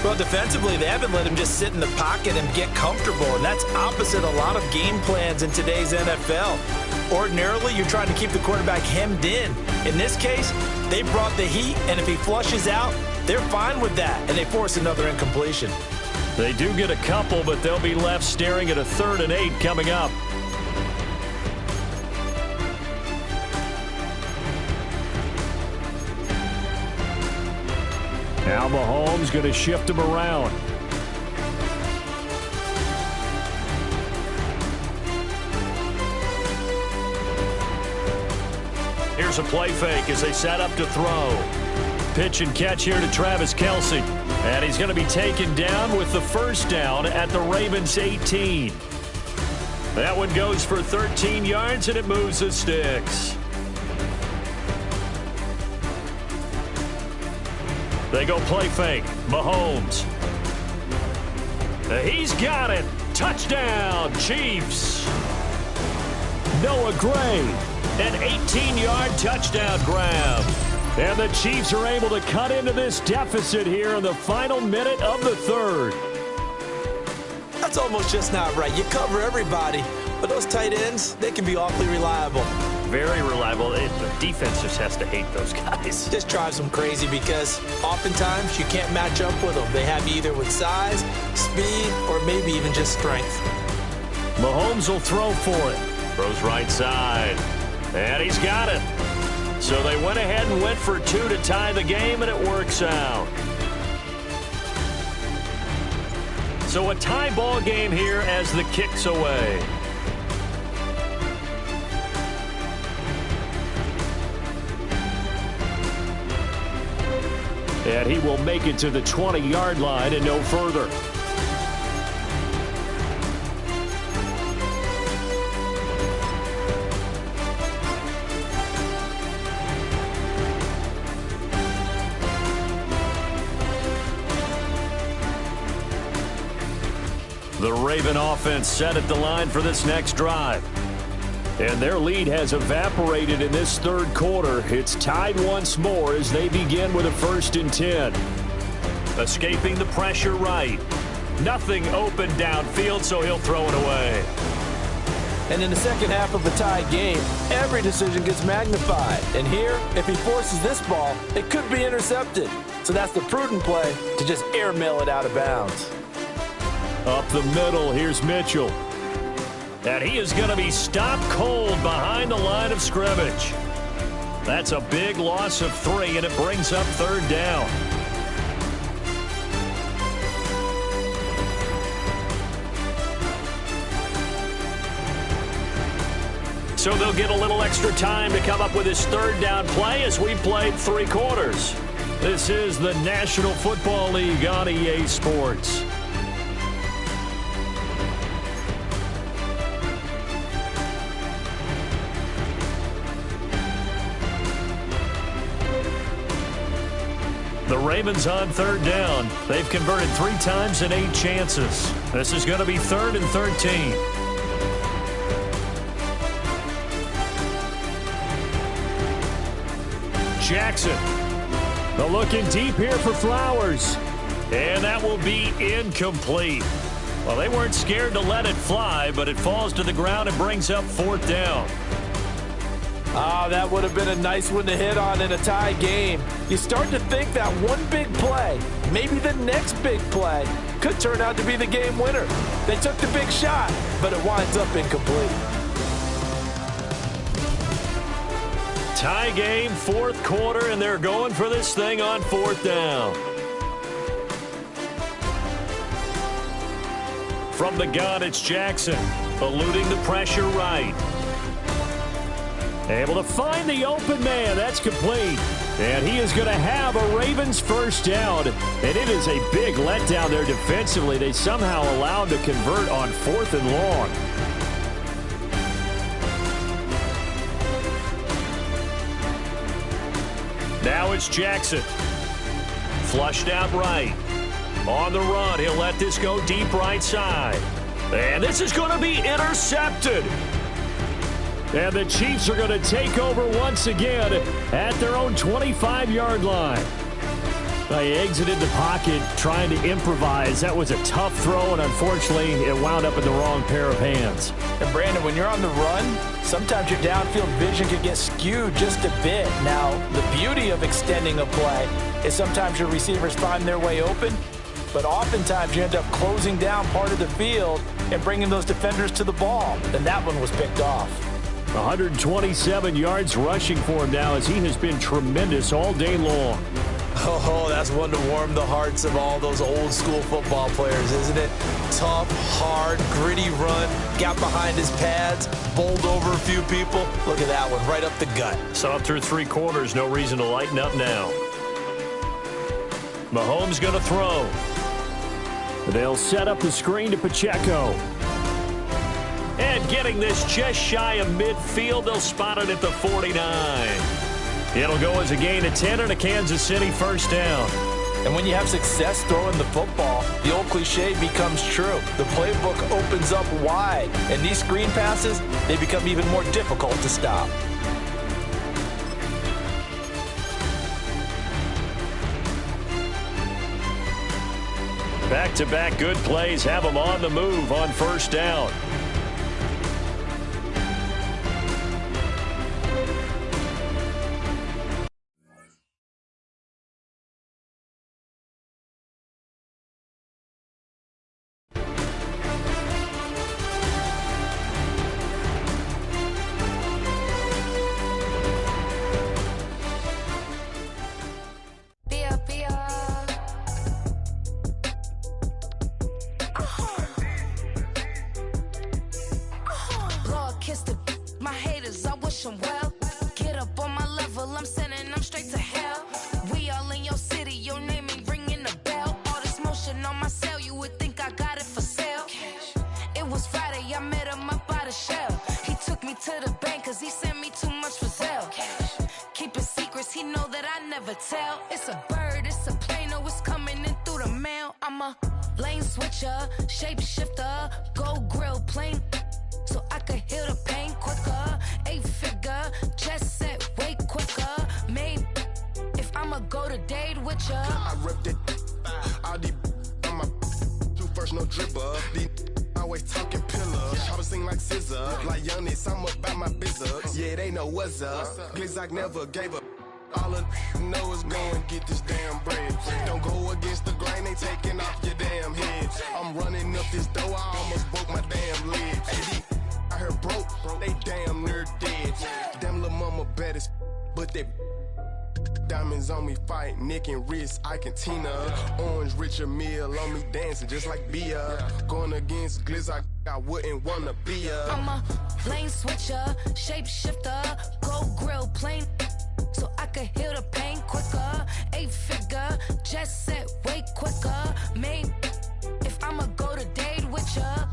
S4: Well, defensively, they haven't let him just sit in the pocket and get comfortable, and that's opposite a lot of game plans in today's NFL. Ordinarily, you're trying to keep the quarterback hemmed in. In this case, they brought the heat, and if he flushes out, they're fine with that, and they force another incompletion.
S3: They do get a couple, but they'll be left staring at a 3rd and 8 coming up. Now Mahomes going to shift him around. Here's a play fake as they set up to throw. Pitch and catch here to Travis Kelce. And he's going to be taken down with the 1st down at the Ravens 18. That one goes for 13 yards, and it moves the sticks. They go play fake. Mahomes. He's got it. Touchdown, Chiefs. Noah Gray, an 18-yard touchdown grab. And the Chiefs are able to cut into this deficit here in the final minute of the 3rd.
S4: That's almost just not right. You cover everybody, but those tight ends, they can be awfully reliable.
S3: Very reliable. The defense just has to hate those guys.
S4: Just drives them crazy because oftentimes you can't match up with them. They have you either with size, speed, or maybe even just strength.
S3: Mahomes will throw for it. Throws right side. And he's got it. So they went ahead and went for 2 to tie the game, and it works out. So a tie ball game here as the kick's away. And he will make it to the 20-yard line and no further. The Raven offense set at the line for this next drive. And their lead has evaporated in this 3rd quarter. It's tied once more as they begin with a 1st and 10. Escaping the pressure right. Nothing open downfield, so he'll throw it away.
S4: And in the second half of a tied game, every decision gets magnified. And here, if he forces this ball, it could be intercepted. So that's the prudent play to just airmail it out of bounds.
S3: Up the middle, here's Mitchell. And he is going to be stopped cold behind the line of scrimmage. That's a big loss of 3, and it brings up 3rd down. So they'll get a little extra time to come up with his 3rd down play as we played 3 quarters. This is the National Football League on EA Sports. The Ravens on 3rd down. They've converted 3 times in 8 chances. This is going to be 3rd and 13. Jackson. They're looking deep here for Flowers. And that will be incomplete. Well, they weren't scared to let it fly, but it falls to the ground and brings up 4th down.
S4: That would have been a nice one to hit on in a tie game. You start to think that one big play, maybe the next big play, could turn out to be the game winner. They took the big shot, but it winds up incomplete.
S3: Tie game, fourth quarter, and they're going for this thing on fourth down. From the gun, it's Jackson, eluding the pressure right. Able to find the open man. That's complete. And he is going to have a Ravens first down. And it is a big letdown there defensively. They somehow allowed to convert on fourth and long. Now it's Jackson. Flushed out right. On the run, he'll let this go deep right side. And this is going to be intercepted. And the Chiefs are going to take over once again at their own 25-yard line. They exited the pocket trying to improvise. That was a tough throw, and unfortunately, it wound up in the wrong pair of hands.
S4: And Brandon, when you're on the run, sometimes your downfield vision can get skewed just a bit. Now, the beauty of extending a play is sometimes your receivers find their way open, but oftentimes you end up closing down part of the field and bringing those defenders to the ball. And that one was picked off.
S3: 127 yards rushing for him now as he has been tremendous all day long.
S4: Oh, that's one to warm the hearts of all those old school football players, isn't it? Tough, hard, gritty run, got behind his pads, bowled over a few people. Look at that one, right up the gut.
S3: Saw it through three quarters, no reason to lighten up now. Mahomes going to throw. They'll set up the screen to Pacheco. And getting this just shy of midfield, they'll spot it at the 49. It'll go as a gain of 10 and a Kansas City first down.
S4: And when you have success throwing the football, the old cliche becomes true. The playbook opens up wide, and these screen passes, they become even more difficult to stop.
S3: Back-to-back good plays have them on the move on first down.
S2: Glizzock never gave up. All of know is go and get this damn bread. Don't go against the grain, they taking off your damn head. I'm running up this door, I almost broke my damn leg. AD, I heard broke, they damn near dead. Damn little mama bad as but they diamonds on me fight, neck and wrist, I can Tina. Orange Richard Mill on me dancing just like Bia. Going against Glizzock, I wouldn't wanna be a.
S5: I'm a lane switcher, shapeshifter, gold grill plane, so I could heal the pain quicker. 8-figure, jet set way quicker. Made if I'ma go to date with ya.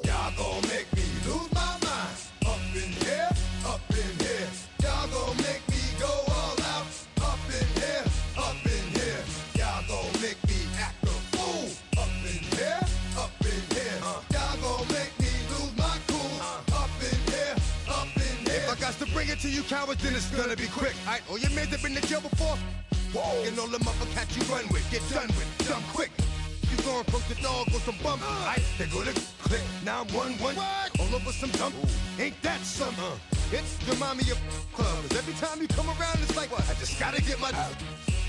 S2: Y'all gon' make me lose my mind. Up in here, y'all
S6: but then it's gonna be quick. Alright, all your mans have been to jail before? Whoa. And all the motherfuckers you run with, get done with, dumb quick. You gon' approach the dog with some bump. Alright, they go to click 911. All over some dump. Ain't that something? It's the mommy of club. 'Cause every time you come around, it's like, what? I just gotta get my.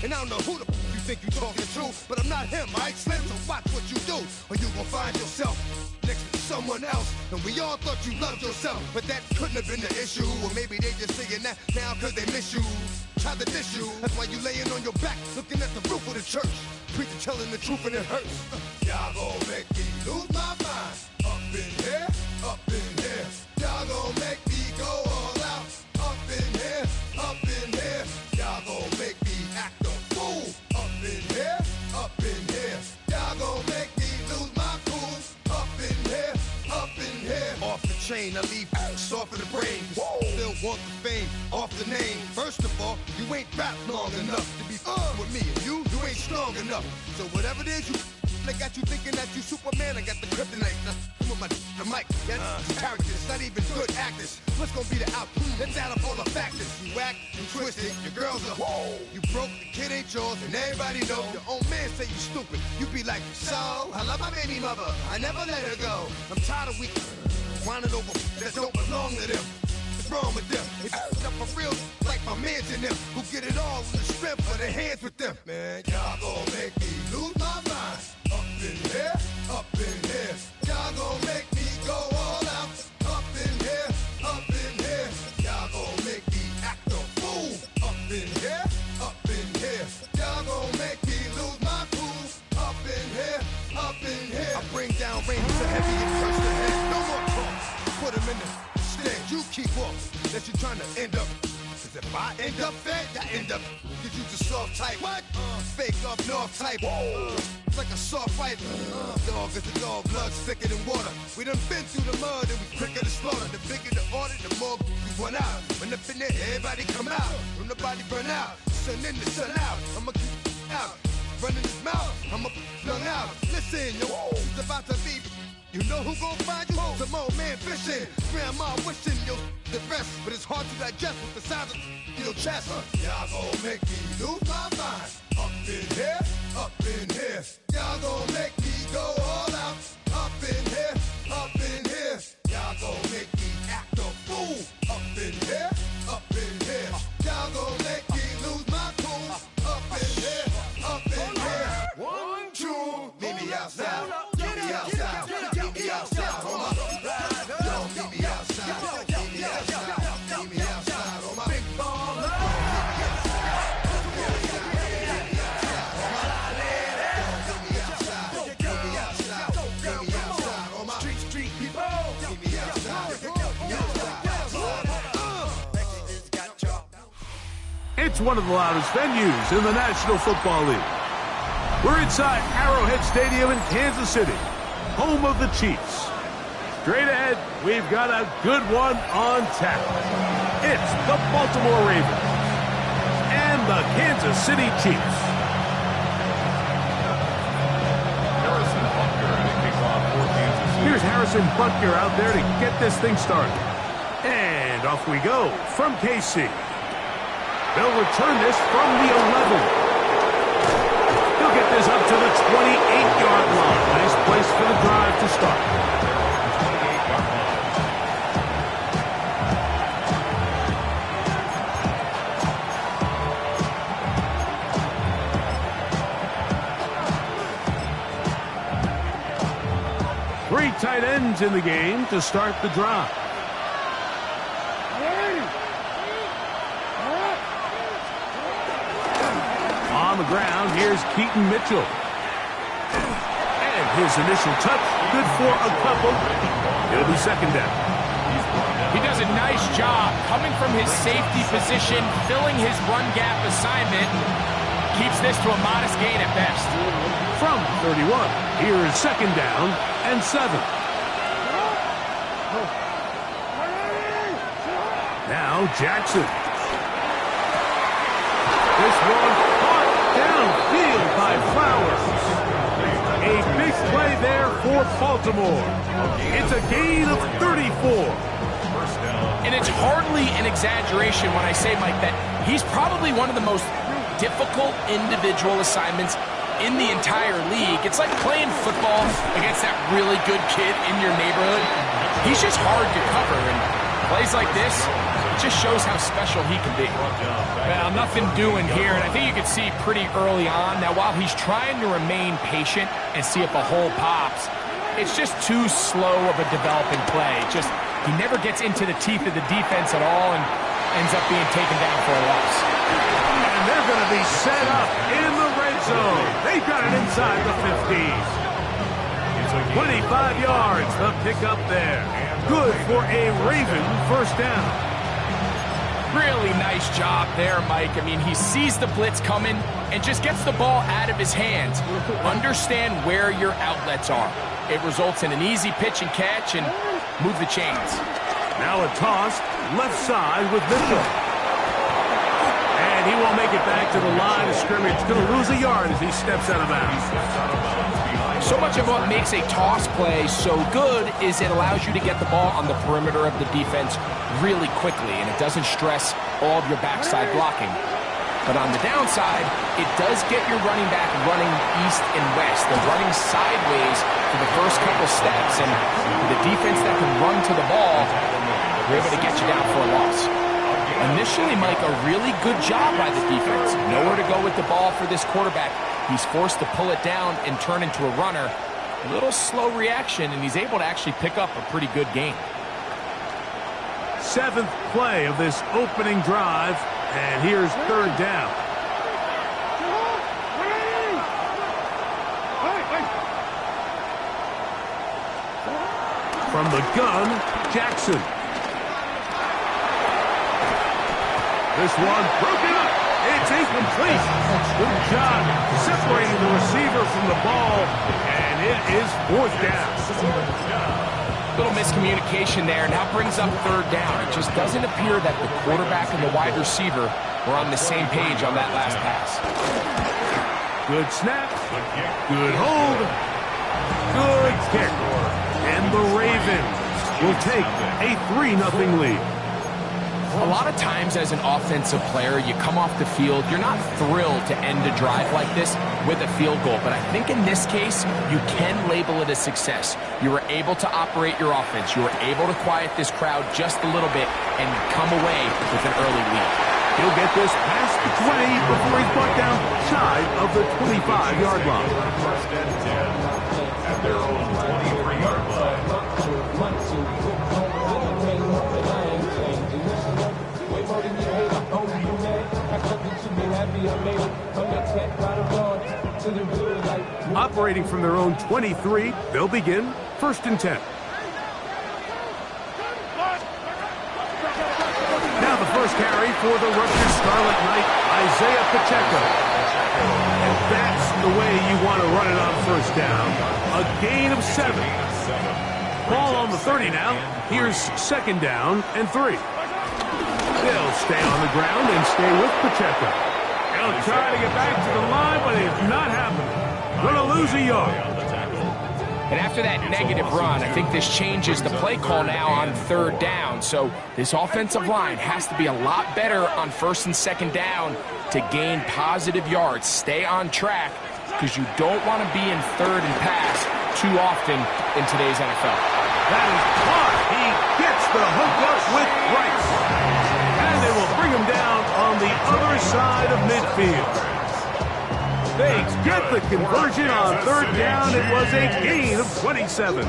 S6: And I don't know who the you think you talking to, but I'm not him, alright, Slim? So watch what you do, or you gon' find yourself next to someone else. And we all thought you loved yourself, but that couldn't have been the issue. Or maybe they just saying that now 'cause they miss you. Try to diss you. That's why you laying on your back, looking at the roof of the church. Preacher telling the truth and it hurts. Y'all gon' make me lose my mind. Up in here, up in here. Y'all gon' make me go all out. Up in here, up in here. Y'all gon' make me act a fool. Up in here, up in here. Y'all gon' make me lose my cool. Up in here, up in here. Off the chain, I leave soft in the brain. Still want the fame, off the name. First of all, you ain't rap long enough to be with me. And you ain't strong enough. So whatever it is you I got you thinking that you Superman, I got the kryptonite. With the mic, that's characters, not even good actors. What's gonna be the outcome? Let's add up all the factors. You whack, you twisted, your girls are you broke, the kid ain't yours, and everybody know. Your own man say you stupid. You be like, so, I love my baby mother, I never let her go. I'm tired of we whining over that don't belong to them. What's wrong with them? It's up for real, like my mans in them, who get it all in the strength of their hands with them. Man, y'all gon' make me lose my mind. Up in here, up in here. Y'all gon' make me go all out. Up in here, up in here. Y'all gon' make me act a fool. Up in here, up in here. Y'all gon' make me lose my cool. Up in here, up in here. I bring down rain so heavy it crush the head. No more talk. Put him in the stand. You keep off. That you trying to end up. Cause if I end up fed, I end up. Cause you just soft type. What? Fake up north type. It's like a soft fight. Dog is a dog, blood thicker than water. We done been through the mud and we quicker to slaughter. The bigger the order, the more we run out. When up in there, everybody come out. When the body burn out, sun in the sun out. I'ma keep out. Running his mouth, I'ma flung out. Listen, yo, it's about to be. You know who gon' find you? Some old man fishing. Grandma wishing you the best, but it's hard to digest with the sound of your chest. Y'all gon' make me lose my mind. Up in here, up in here. Y'all gon' make me go all out. Up in here, up in here. Y'all gon' make me act a fool. Up in here, up in here. Y'all gon' make me lose my cool. Up in here, up in here. 1, 2, meet me outside. Meet me outside. Meet me outside. On my yo, meet me outside. Meet me outside. Meet me outside. On my big baller.
S3: It's one of the loudest venues in the National Football League. We're inside Arrowhead Stadium in Kansas City, home of the Chiefs. Straight ahead, we've got a good one on tap. It's the Baltimore Ravens and the Kansas City Chiefs. Here's Harrison Butker out there to get this thing started. And off we go from KC. They'll return this from the 11. He'll get this up to the 28-yard line. Nice place for the drive to start. Three tight ends in the game to start the drive. On the ground, here's Keaton Mitchell. And his initial touch, good for a couple. It'll be second down.
S7: He does a nice job coming from his safety position, filling his run gap assignment. Keeps this to a modest gain at best.
S3: From 31, here is second down and 7. Now Jackson. This one caught downfield by Flowers. A big play there for Baltimore. It's a gain of 34.
S7: And it's hardly an exaggeration when I say, Mike, that he's probably one of the most difficult individual assignments in the entire league. It's like playing football against that really good kid in your neighborhood. He's just hard to cover, and plays like this, it just shows how special he can be. Well, nothing doing here, and I think you can see pretty early on. Now, while he's trying to remain patient and see if a hole pops, it's just too slow of a developing play. He never gets into the teeth of the defense at all and ends up being taken down for a loss.
S8: And they're going to be set up in the red zone. They've got it inside the 50. 25 yards, the pickup there. Good for a Raven first down.
S7: Really nice job there, Mike. I mean, he sees the blitz coming and just gets the ball out of his hands. Understand where your outlets are. It results in an easy pitch and catch and move the chains.
S8: Now a toss left side with Mitchell. And he won't make it back to the line of scrimmage. Going to lose a yard as he steps out of bounds.
S7: So much of what makes a toss play so good is it allows you to get the ball on the perimeter of the defense really quickly, and it doesn't stress all of your backside blocking. But on the downside, it does get your running back running east and west. They're running sideways for the first couple steps, and with a defense that can run to the ball, they're able to get you down for a loss. Initially, Mike, a really good job by the defense. Nowhere to go with the ball for this quarterback. He's forced to pull it down and turn into a runner. A little slow reaction, and he's able to actually pick up a pretty good gain.
S8: 7th play of this opening drive, and here's 3rd down. From the gun, Jackson. This one broken up. It's incomplete. Good job separating the receiver from the ball, and it is 4th down.
S7: Little miscommunication there. Now brings up 3rd down. It just doesn't appear that the quarterback and the wide receiver were on the same page on that last pass.
S8: Good snap. Good hold. Good kick. And the Ravens will take a 3-0 lead.
S7: A lot of times as an offensive player, you come off the field, you're not thrilled to end a drive like this with a field goal. But I think in this case, you can label it a success. You were able to operate your offense. You were able to quiet this crowd just a little bit and come away with an early lead.
S8: He'll get this past the 20 before he's brought down shy of the 25-yard line.
S9: First and 10 at their own 23-yard line.
S8: Operating from their own 23, they'll begin 1st and 10. Now the first carry for the Rutgers Scarlet Knight, Isaiah Pacheco. And that's the way you want to run it on 1st down. A gain of 7. Ball on the 30 now. Here's 2nd down and 3. They'll stay on the ground and stay with Pacheco. They'll try to get back to the line, but it's not happening. Going to lose a yard.
S7: And after that negative run, I think this changes the play call now on 3rd down. So this offensive line has to be a lot better on 1st and 2nd down to gain positive yards. Stay on track because you don't want to be in 3rd and pass too often in today's NFL.
S8: That is caught. He gets the hook up with Rice. And they will bring him down on the other side of midfield. They get the conversion on 3rd down. It was a gain of 27.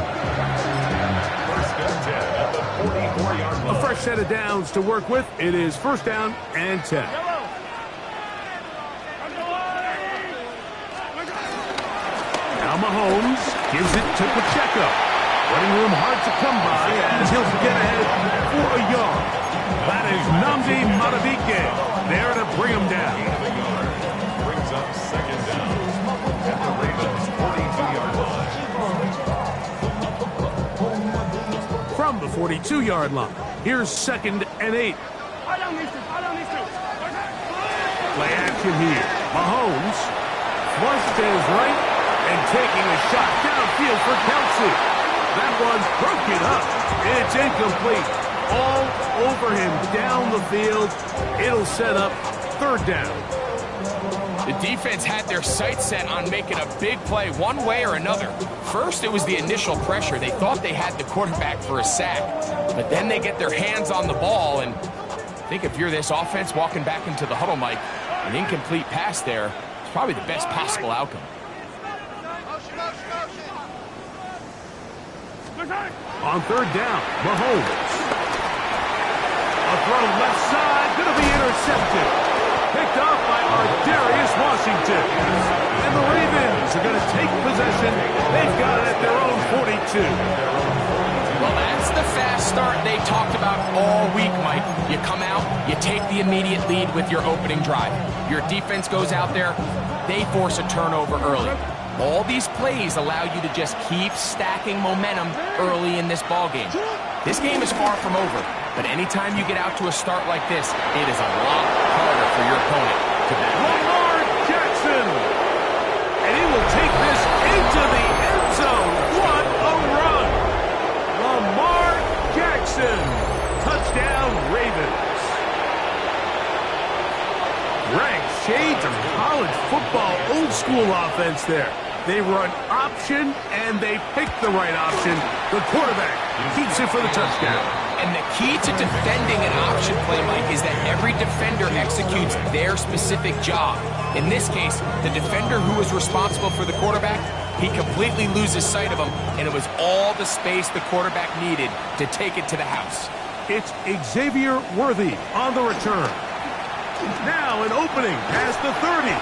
S8: A fresh set of downs to work with. It is 1st down and 10. Now Mahomes gives it to Pacheco. Running room hard to come by as he'll get ahead for a yard. That is Nnamdi Madubuike there to bring him down.
S9: Brings up 2nd down at the Ravens' 42-yard line.
S8: From the 42-yard line, here's 2nd and 8. Play action here. Mahomes flushed to his right and taking a shot downfield for Kelsey. That one's broken up. It's incomplete. all over him down the field. It'll set up third down.
S7: The defense had their sights set on making a big play one way or another. First, it was the initial pressure. They thought they had the quarterback for a sack, but then they get their hands on the ball, and I think if you're this offense walking back into the huddle, Mike, an incomplete pass there is probably the best possible outcome.
S8: On third down, Mahomes. A throw left side, going to be intercepted. Picked off by Darius Washington. And the Ravens are going to take possession. They've got it at their own 42.
S7: Well, that's the fast start they talked about all week, Mike. You come out, you take the immediate lead with your opening drive. Your defense goes out there, they force a turnover early. All these plays allow you to just keep stacking momentum early in this ballgame. This game is far from over, but anytime you get out to a start like this, it is a lot harder for your opponent to back up.
S8: Lamar Jackson! And he will take this into the end zone. What a run! Lamar Jackson! Touchdown, Ravens. Greg, shades of college football, old school offense there. They run option, and they pick the right option. The quarterback keeps it for the touchdown.
S7: And the key to defending an option play, Mike, is that every defender executes their specific job. In this case, the defender who was responsible for the quarterback, he completely loses sight of him, and it was all the space the quarterback needed to take it to the house.
S8: It's Xavier Worthy on the return. Now an opening past the 30.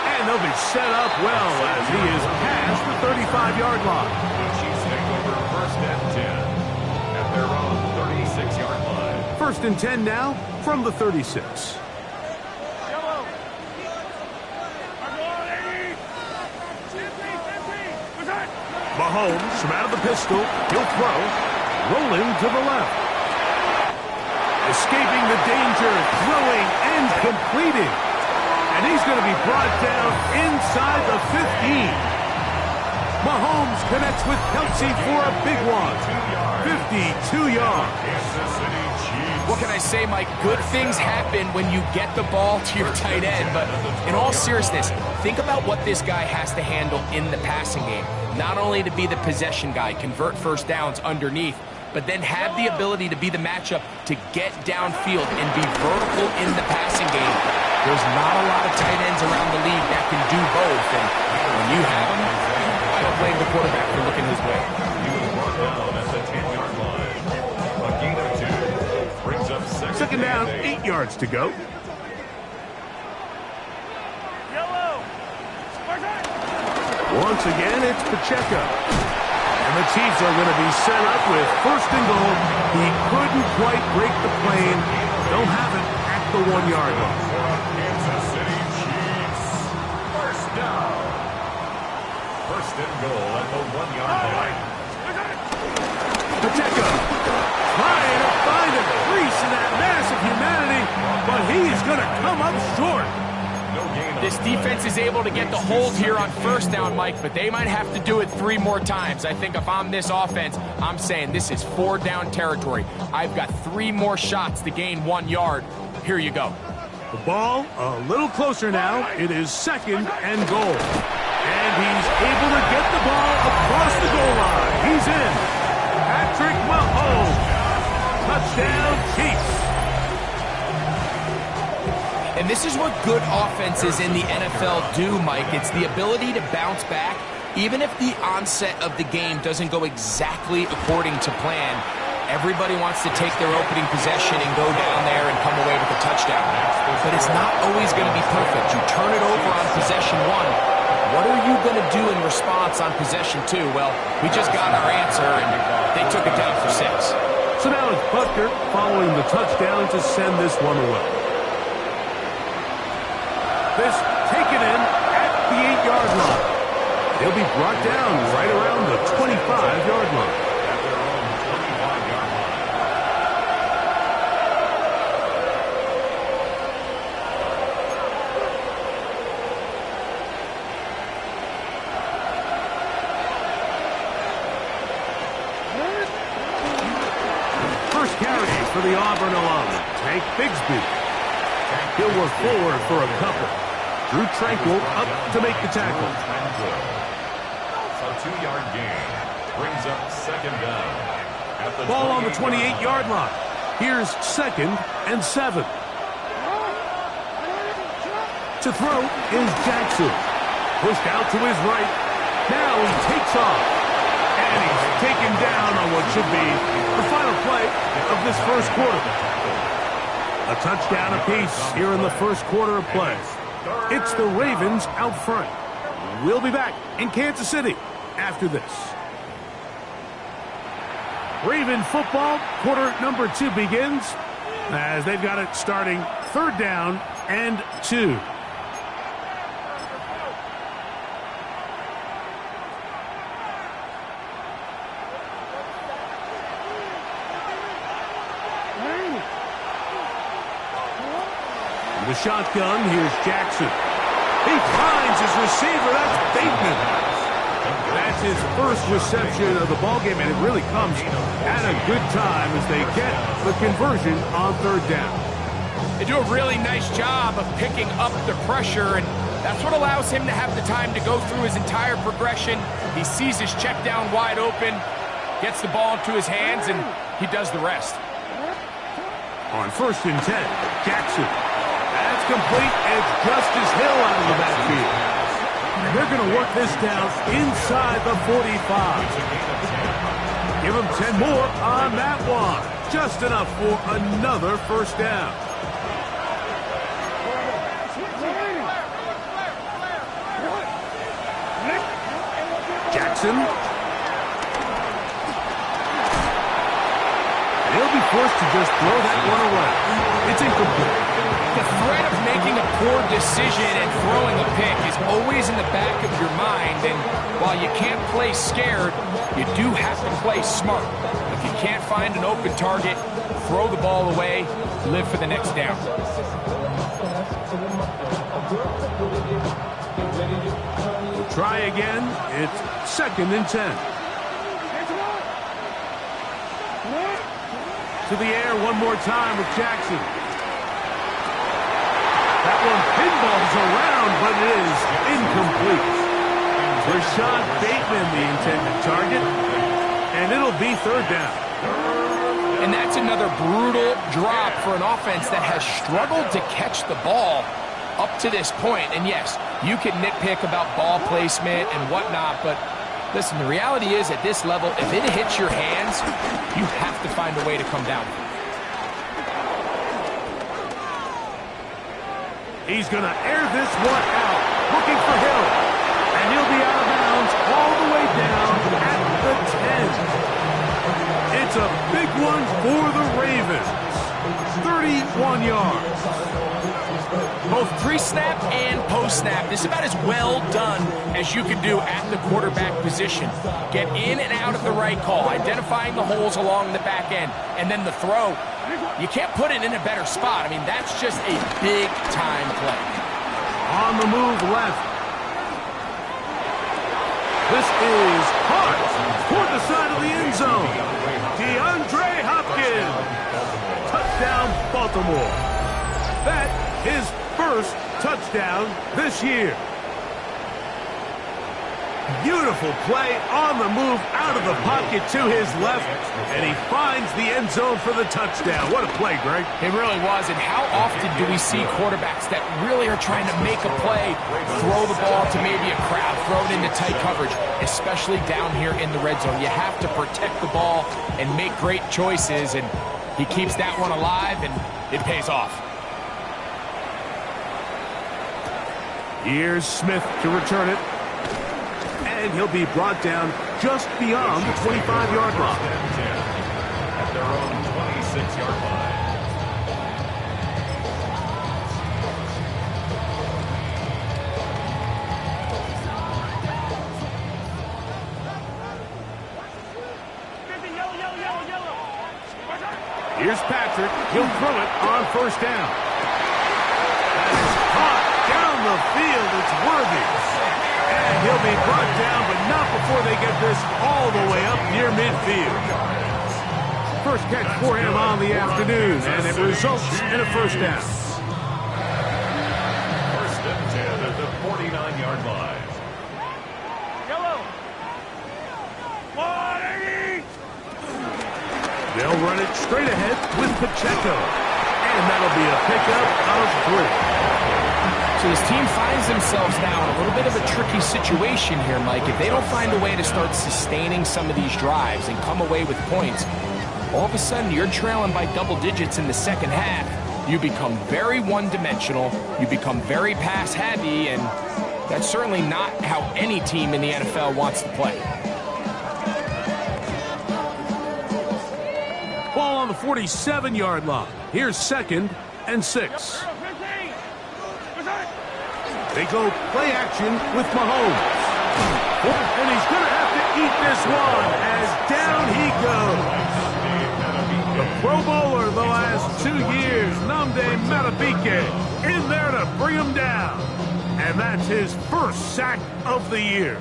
S8: And they'll be set up well as he is past the 35-yard line.
S9: The Chiefs take over first and 10 at their own 36-yard line.
S8: First and 10 now from the 36. Mahomes from out of the pistol. He'll throw. Rolling to the left. Escaping the danger. Throwing and completing. And he's going to be brought down inside the 15. Mahomes connects with Kelsey for a big one. 52 yards.
S7: What can I say, Mike? Good things happen when you get the ball to your tight end. But in all seriousness, think about what this guy has to handle in the passing game. Not only to be the possession guy, convert first downs underneath, but then have the ability to be the matchup to get downfield and be vertical in the passing game. There's not a lot of tight ends around the league that can do both, and when you have them, I don't blame the quarterback for looking his way.
S9: He was brought down at the 10-yard line. A gain of 2 brings up
S8: second down, 8 yards to go. Once again, it's Pacheco. And the Chiefs are going to be set up with first and goal. He couldn't quite break the plane. They'll have it at the 1-yard line.
S9: Kansas City Chiefs. First down. First and goal at the 1-yard line.
S8: Pacheco trying to find a crease in that mass of humanity, but he is going to come up short.
S7: This defense is able to get the hold here on first down, Mike, but they might have to do it 3 more times. I think if I'm this offense, I'm saying this is 4-down territory. I've got 3 more shots to gain 1 yard. Here you go.
S8: The ball a little closer now. It is second and goal. And he's able to get the ball across the goal line. He's in. Patrick Mahomes. Touchdown, Chiefs.
S7: And this is what good offenses in the NFL do, Mike. It's the ability to bounce back, even if the onset of the game doesn't go exactly according to plan. Everybody wants to take their opening possession and go down there and come away with a touchdown. But it's not always going to be perfect. You turn it over on possession 1. What are you going to do in response on possession 2? Well, we just got our answer, and they took it down for 6.
S8: So now it's Butker following the touchdown to send this one away. This taken in at the 8-yard line. They'll be brought down right around the 25-yard line.
S9: At their own 25-yard line.
S8: First carry for the Auburn alum, Tank Bigsby. He'll work forward for a couple. Drew Tranquil up to make the tackle.
S9: A 2-yard gain brings up second down.
S8: Ball on the 28-yard line. Here's 2nd and 7. To throw is Jackson. Pushed out to his right. Now he takes off. And he's taken down on what should be the final play of this first quarter. A touchdown apiece here in the first quarter of play. It's the Ravens out front. We'll be back in Kansas City after this. Raven football, quarter number 2 begins as they've got it starting 3rd down and 2. The shotgun, here's Jackson. He finds his receiver, that's Bateman. That's his first reception of the ballgame, and it really comes at a good time as they get the conversion on 3rd down.
S7: They do a really nice job of picking up the pressure, and that's what allows him to have the time to go through his entire progression. He sees his check down wide open, gets the ball into his hands, and he does the rest.
S8: On 1st and 10, Jackson. That's complete. It's Justice Hill out of the backfield. And they're going to work this down inside the 45. Give them 10 more on that one. Just enough for another 1st down. Jackson. And he'll be forced to just throw that one away. It's incomplete.
S7: The threat of making a poor decision and throwing a pick is always in the back of your mind, and while you can't play scared, you do have to play smart. If you can't find an open target, throw the ball away, live for the next down.
S8: We'll try again. It's 2nd and 10. To the air one more time with Jackson. That one pinballs around, but it is incomplete. Rashad Bateman, the intended target, and it'll be 3rd down.
S7: And that's another brutal drop for an offense that has struggled to catch the ball up to this point. And yes, you can nitpick about ball placement and whatnot, but listen, the reality is at this level, if it hits your hands, you have to find a way to come down.
S8: He's going to air this one out, looking for Hill. And he'll be out of bounds all the way down at the 10. It's a big one for the Ravens. 31 yards.
S7: Both pre-snap and post-snap, this is about as well done as you can do at the quarterback position. Get in and out of the right call, identifying the holes along the back end, and then the throw. You can't put it in a better spot. I mean, that's just a big-time play.
S8: On the move left. This is caught toward the side of the end zone. DeAndre Hopkins. Touchdown, Baltimore. That is first touchdown this year. Beautiful play on the move out of the pocket to his left, and he finds the end zone for the touchdown. What a play, Greg.
S7: It really was, and how often do we see quarterbacks that really are trying to make a play, throw the ball to maybe a crowd, throw it into tight coverage, especially down here in the red zone. You have to protect the ball and make great choices, and he keeps that one alive, and it pays off.
S8: Here's Smith to return it. And he'll be brought down just beyond the 25-yard line.
S9: At their own 26-yard line.
S8: Here's Patrick. He'll throw it on 1st down. That is caught down the field. It's Worthy. And he'll be brought down, but not before they get this all the way up near midfield. First catch for him on the afternoon, and it results in a first down.
S9: First and 10 at the 49-yard line.
S8: They'll run it straight ahead with Pacheco, and that'll be a pickup of 3.
S7: So this team finds themselves now in a little bit of a tricky situation here, Mike. If they don't find a way to start sustaining some of these drives and come away with points, all of a sudden you're trailing by double digits in the second half. You become very one-dimensional, you become very pass-heavy, and that's certainly not how any team in the NFL wants to play.
S8: Ball on the 47-yard line. Here's 2nd and 6. They go play action with Mahomes. And he's going to have to eat this one as down he goes. The Pro Bowler the last 2 years, Nnamdi Madubuike, in there to bring him down. And that's his first sack of the year.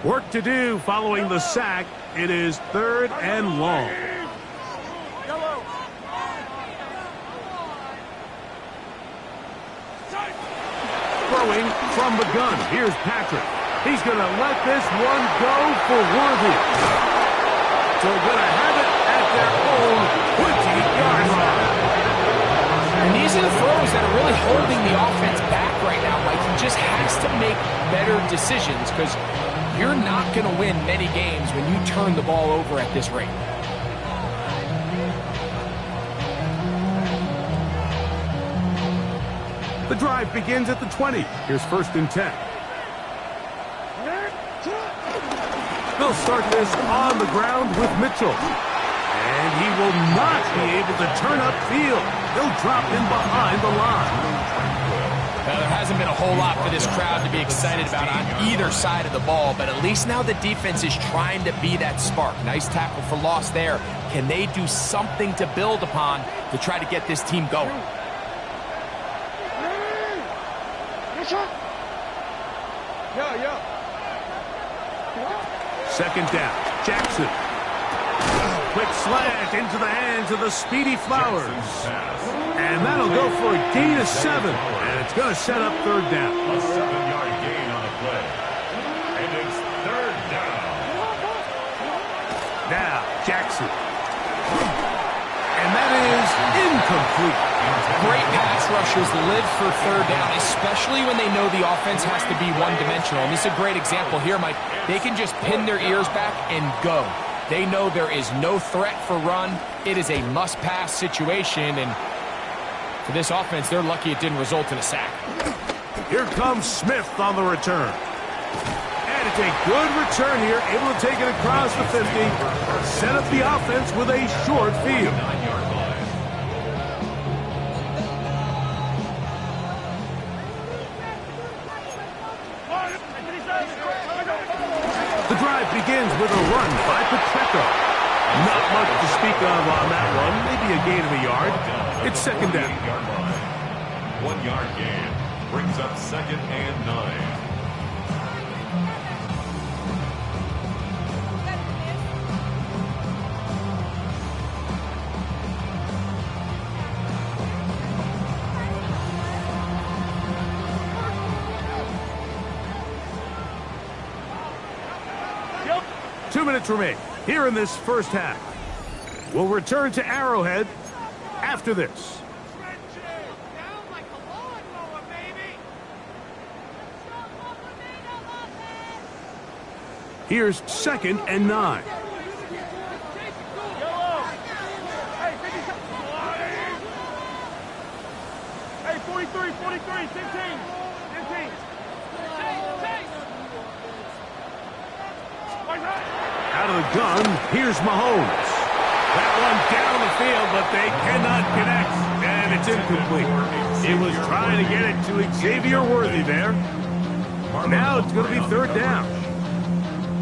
S8: Work to do following the sack. It is 3rd and long. Throwing from the gun. Here's Patrick. He's going to let this one go for Worthy. So they're going to have it at their own 20-yard line.
S7: And these are the throws that are really holding the offense back right now. Like, he just has to make better decisions because you're not going to win many games when you turn the ball over at this rate.
S8: The drive begins at the 20. Here's 1st and 10. They'll start this on the ground with Mitchell. And he will not be able to turn upfield. He'll drop in behind the line.
S7: Now, there hasn't been a whole lot for this crowd to be excited about on either side of the ball, but at least now the defense is trying to be that spark. Nice tackle for loss there. Can they do something to build upon to try to get this team going?
S8: Second down. Jackson. Quick slant into the hands of the speedy Flowers. And that'll go for a gain of 7. And it's going to set up 3rd down.
S9: A 7-yard gain on the play. And it's 3rd down.
S8: Now, Jackson. And that is incomplete.
S7: Great pass rushers live for 3rd down, especially when they know the offense has to be one-dimensional. And this is a great example here, Mike. They can just pin their ears back and go. They know there is no threat for run. It is a must-pass situation, and for this offense, they're lucky it didn't result in a sack.
S8: Here comes Smith on the return. And it's a good return here, able to take it across the 50. Set up the offense with a short field. The drive begins with a run by Pacheco. Not much to speak of on that one. Maybe a gain of a yard. It's 2nd down.
S9: 1-yard gain brings up 2nd and 9.
S8: Yep. 2 minutes remain here in this first half. We'll return to Arrowhead after this. Here's 2nd and 9.
S10: Hey, 43, 15.
S8: Out of the gun, here's Mahomes. That one down the field, but they cannot connect. And it's incomplete. He was trying to get it to Xavier Worthy there. Now it's going to be 3rd down.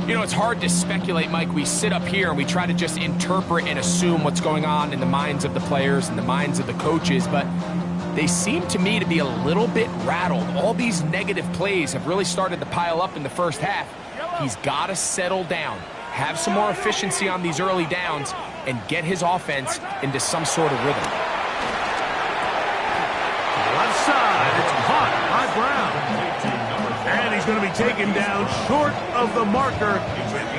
S7: You know, it's hard to speculate, Mike. We sit up here and we try to just interpret and assume what's going on in the minds of the players and the minds of the coaches, but they seem to me to be a little bit rattled. All these negative plays have really started to pile up in the first half. He's got to settle down, have some more efficiency on these early downs, and get his offense into some sort of rhythm.
S8: Left side, it's caught by Brown. And he's going to be taken down short of the marker.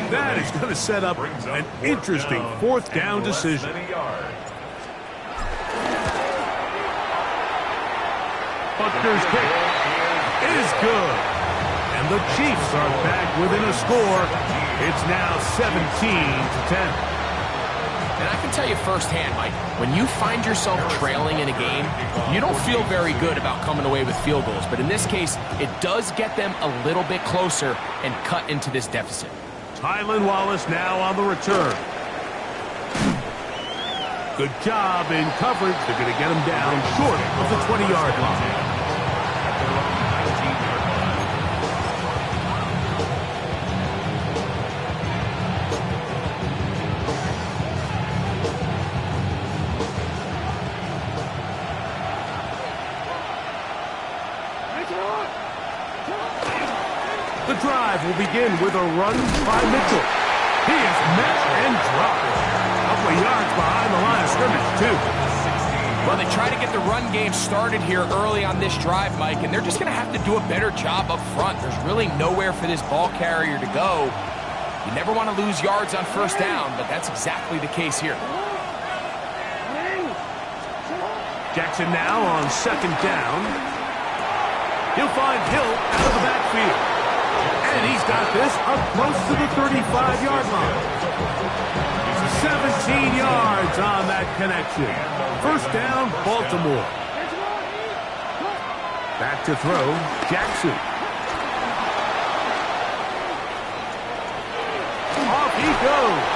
S8: That is going to set up an interesting fourth down decision. Buckner's kick is good. And the Chiefs are back within a score. It's now 17-10.
S7: And I can tell you firsthand, Mike, when you find yourself trailing in a game, you don't feel very good about coming away with field goals. But in this case, it does get them a little bit closer and cut into this deficit.
S8: Tylan Wallace now on the return. Good job in coverage. They're going to get him down short of the 20-yard line. The drive will begin with a run by Mitchell. He is met and dropped. A couple of yards behind the line of scrimmage, too.
S7: Well, they try to get the run game started here early on this drive, Mike, and they're just going to have to do a better job up front. There's really nowhere for this ball carrier to go. You never want to lose yards on first down, but that's exactly the case here.
S8: Jackson now on second down. He'll find Hill out of the backfield. And he's got this up close to the 35-yard line. 17 yards on that connection. First down, Baltimore. Back to throw, Jackson. Off he goes.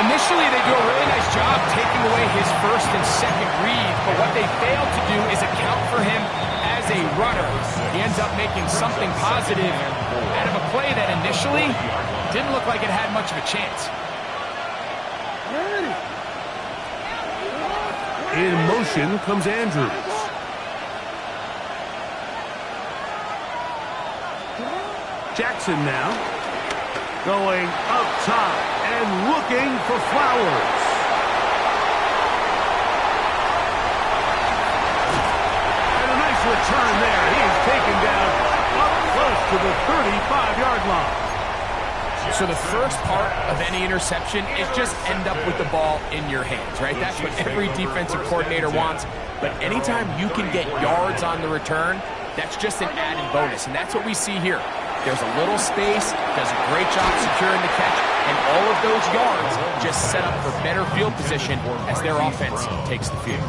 S7: Initially, they do a really nice job taking away his first and second read, but what they failed to do is account for him as a runner. He ends up making something positive out of a play that initially didn't look like it had much of a chance.
S8: In motion comes Andrews. Jackson now going up top and looking for Flowers. And a nice return there. He is taken down up close to the 35-yard line.
S7: So the first part of any interception is just end up with the ball in your hands, right? That's what every defensive coordinator wants. But anytime you can get yards on the return, that's just an added bonus. And that's what we see here. There's a little space, does a great job securing the catch, and all of those yards just set up for better field position as their offense takes the field.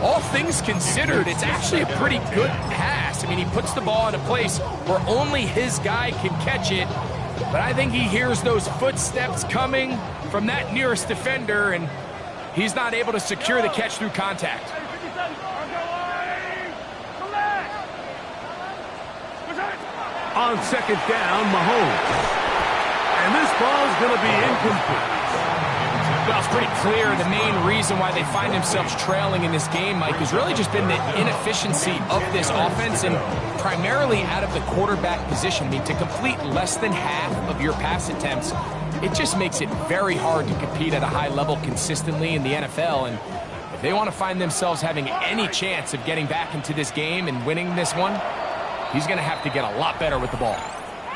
S7: All things considered, it's actually a pretty good pass. I mean, he puts the ball in a place where only his guy can catch it, but I think he hears those footsteps coming from that nearest defender, and he's not able to secure the catch through contact.
S8: On second down, Mahomes. And this ball's going to be incomplete.
S7: Well, it's pretty clear the main reason why they find themselves trailing in this game, Mike, has really just been the inefficiency of this offense and primarily out of the quarterback position. I mean, to complete less than half of your pass attempts, it just makes it very hard to compete at a high level consistently in the NFL. And if they want to find themselves having any chance of getting back into this game and winning this one, he's going to have to get a lot better with the ball.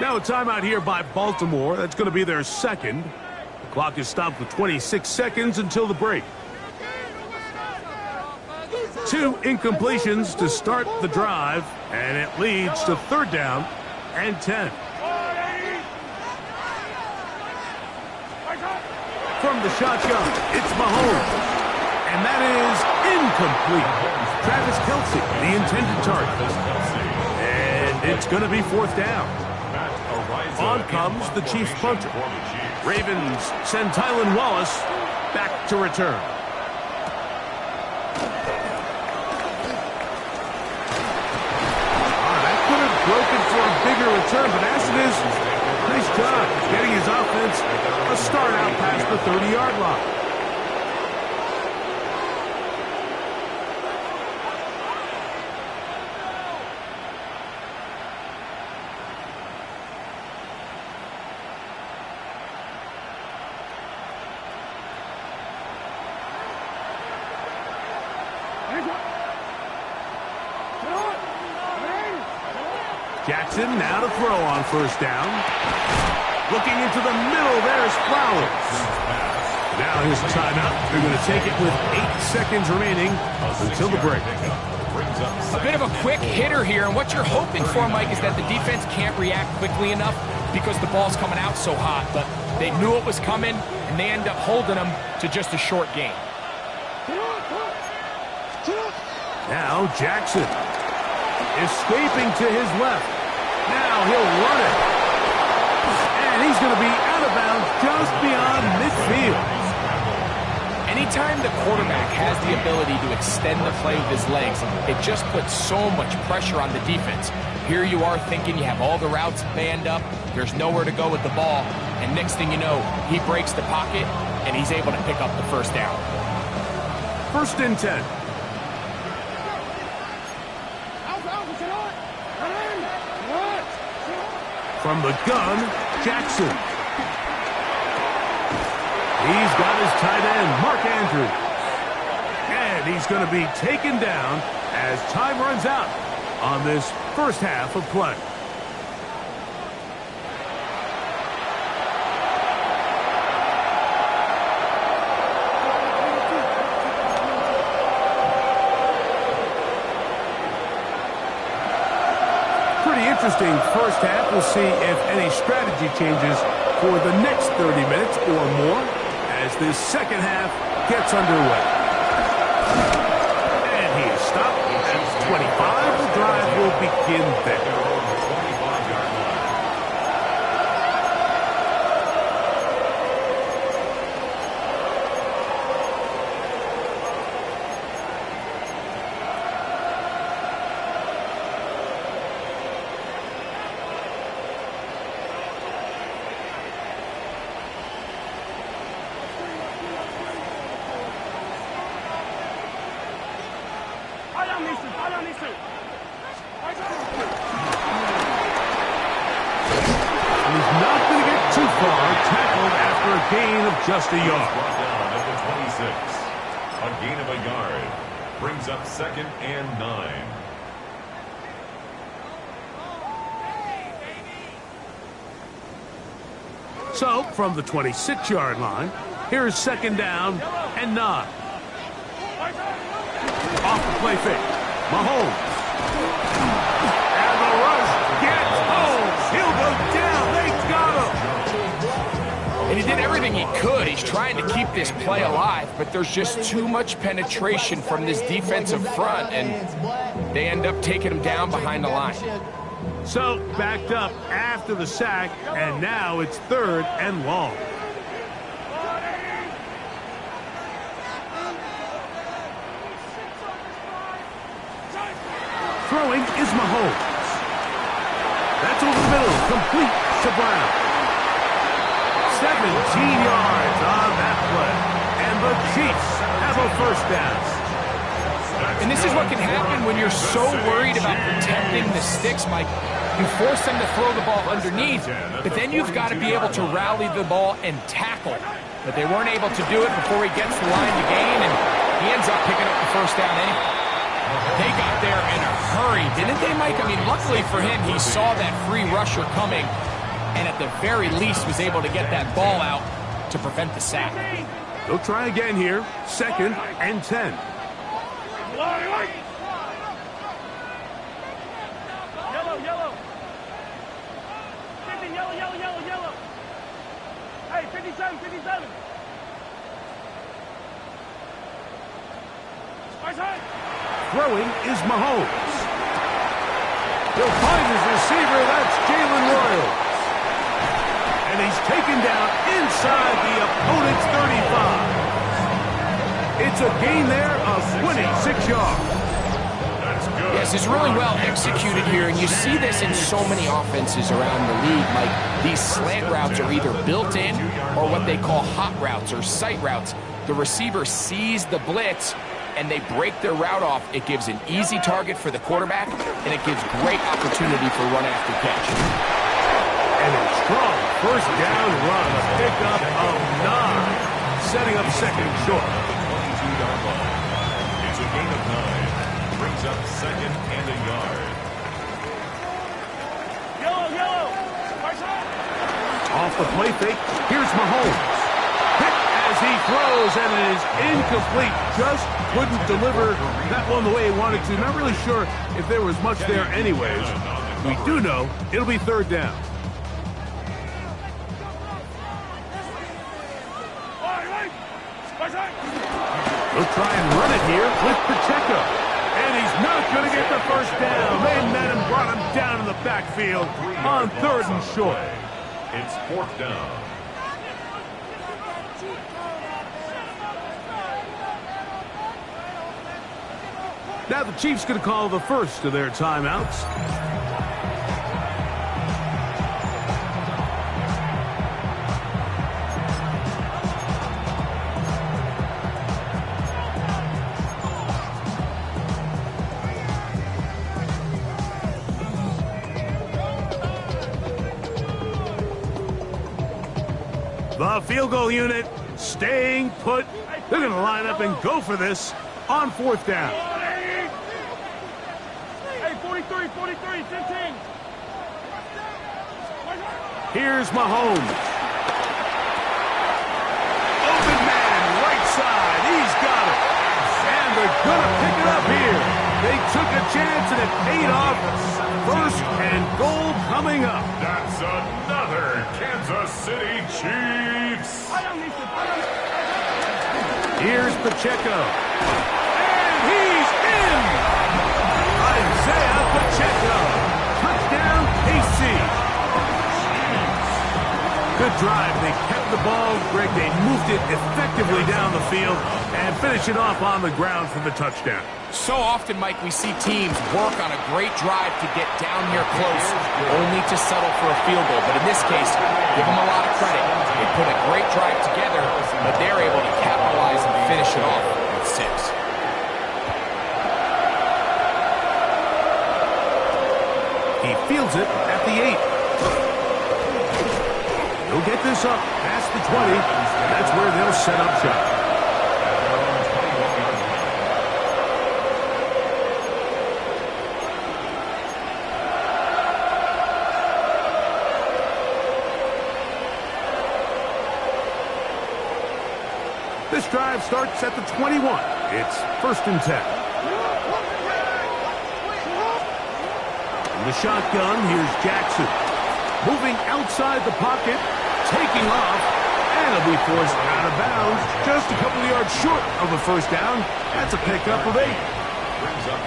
S8: Now a timeout here by Baltimore. That's going to be their second. The clock is stopped with 26 seconds until the break. 2 incompletions to start the drive, and it leads to third down and 10. From the shotgun, it's Mahomes. And that is incomplete. Travis Kelce, the intended target. It's going to be fourth down. On comes the Chiefs punter. Ravens send Tylan Wallace back to return. That could have broken for a bigger return, but as it is, nice job getting his offense a start out past the 30-yard line. Jackson now to throw on first down. Looking into the middle, there's Flowers. Now his timeout. They're going to take it with 8 seconds remaining until the break.
S7: A bit of a quick hitter here, and what you're hoping for, Mike, is that the defense can't react quickly enough because the ball's coming out so hot. But they knew it was coming, and they end up holding them to just a short gain.
S8: Now Jackson escaping to his left. Now he'll run it. And he's going to be out of bounds just beyond midfield.
S7: Anytime the quarterback has the ability to extend the play with his legs, it just puts so much pressure on the defense. Here you are thinking you have all the routes banned up, there's nowhere to go with the ball, and next thing you know, he breaks the pocket, and he's able to pick up the first down.
S8: 1st and 10. From the gun, Jackson. He's got his tight end, Mark Andrews. And he's going to be taken down as time runs out on this first half of play. Interesting first half. We'll see if any strategy changes for the next 30 minutes or more as this second half gets underway. And he is stopped at 25. The drive will begin there. Just a yard.
S9: Down at the 26. A gain of a yard. Brings up 2nd and 9.
S8: So, from the 26-yard line, here's 2nd down and 9. Off the play fake. Mahomes. And the rush gets home. He'll go down. They got him.
S7: And he did everything he could. He's trying to keep this play alive, but there's just too much penetration from this defensive front, and they end up taking him down behind the line.
S8: So, backed up after the sack, and now it's 3rd and long. Throwing is Mahomes. That's over the middle, complete to Brown. 17 yards on that play. And the Chiefs have a first down.
S7: And this is what can happen when you're so worried about protecting the sticks, Mike. You force them to throw the ball underneath, but then you've got to be able to rally the ball and tackle. But they weren't able to do it before he gets the line to gain, and he ends up picking up the first down anyway. They got there in a hurry, didn't they, Mike? I mean, luckily for him, he saw that free rusher coming, and at the very least was able to get that ball out to prevent the sack.
S8: They'll try again here. 2nd and 10.
S10: Yellow. 50, yellow. Hey, 57.
S8: Throwing is Mahomes. He'll find his receiver. That's Jalen Royals. And he's taken down inside the opponent's 35. It's a gain there of 26 yards.
S7: Yes, it's really well executed here, and you see this in so many offenses around the league. Like, these slant routes are either built in or what they call hot routes or sight routes. The receiver sees the blitz, and they break their route off. It gives an easy target for the quarterback, and it gives great opportunity for run after catch.
S8: And a strong first down run, a pickup of 9, setting up second and short.
S9: It's a gain of 9. Brings up 2nd and a yard.
S8: off the play fake. Here's Mahomes. Hit as he throws, and it is incomplete. Just couldn't deliver that one the way he wanted to. Not really sure if there was much there anyways. We do know it'll be third down. He'll try and run it here with Pacheco. And he's not going to get the first down. They met him, brought him down in the backfield on third and short.
S9: It's fourth down.
S8: Now the Chiefs going to call the first of their timeouts. The field goal unit staying put. They're going to line up and go for this on fourth down.
S10: Hey, 43, 15.
S8: Here's Mahomes. Open man, right side. He's got it. And they're going to pick it up here. They took a chance and it paid off. First and goal coming up.
S9: That's another Kansas City Chiefs.
S8: Here's Pacheco. And he's in. Isaiah Pacheco. Touchdown, KC. Good drive. They kept the ball. Greg, they moved it effectively down the field and finish it off on the ground for the touchdown.
S7: So often, Mike, we see teams work on a great drive to get down here close, only to settle for a field goal. But in this case, give them a lot of credit. They put a great drive together, but they're able to capitalize and finish it off with 6.
S8: He fields it at the 8. He'll get this up past the 20. That's where they'll set up shop. This drive starts at the 21. It's first and 10. In the shotgun, here's Jackson. Moving outside the pocket, taking off, and he'll be forced out of bounds just a couple of yards short of the first down. That's a pickup of 8.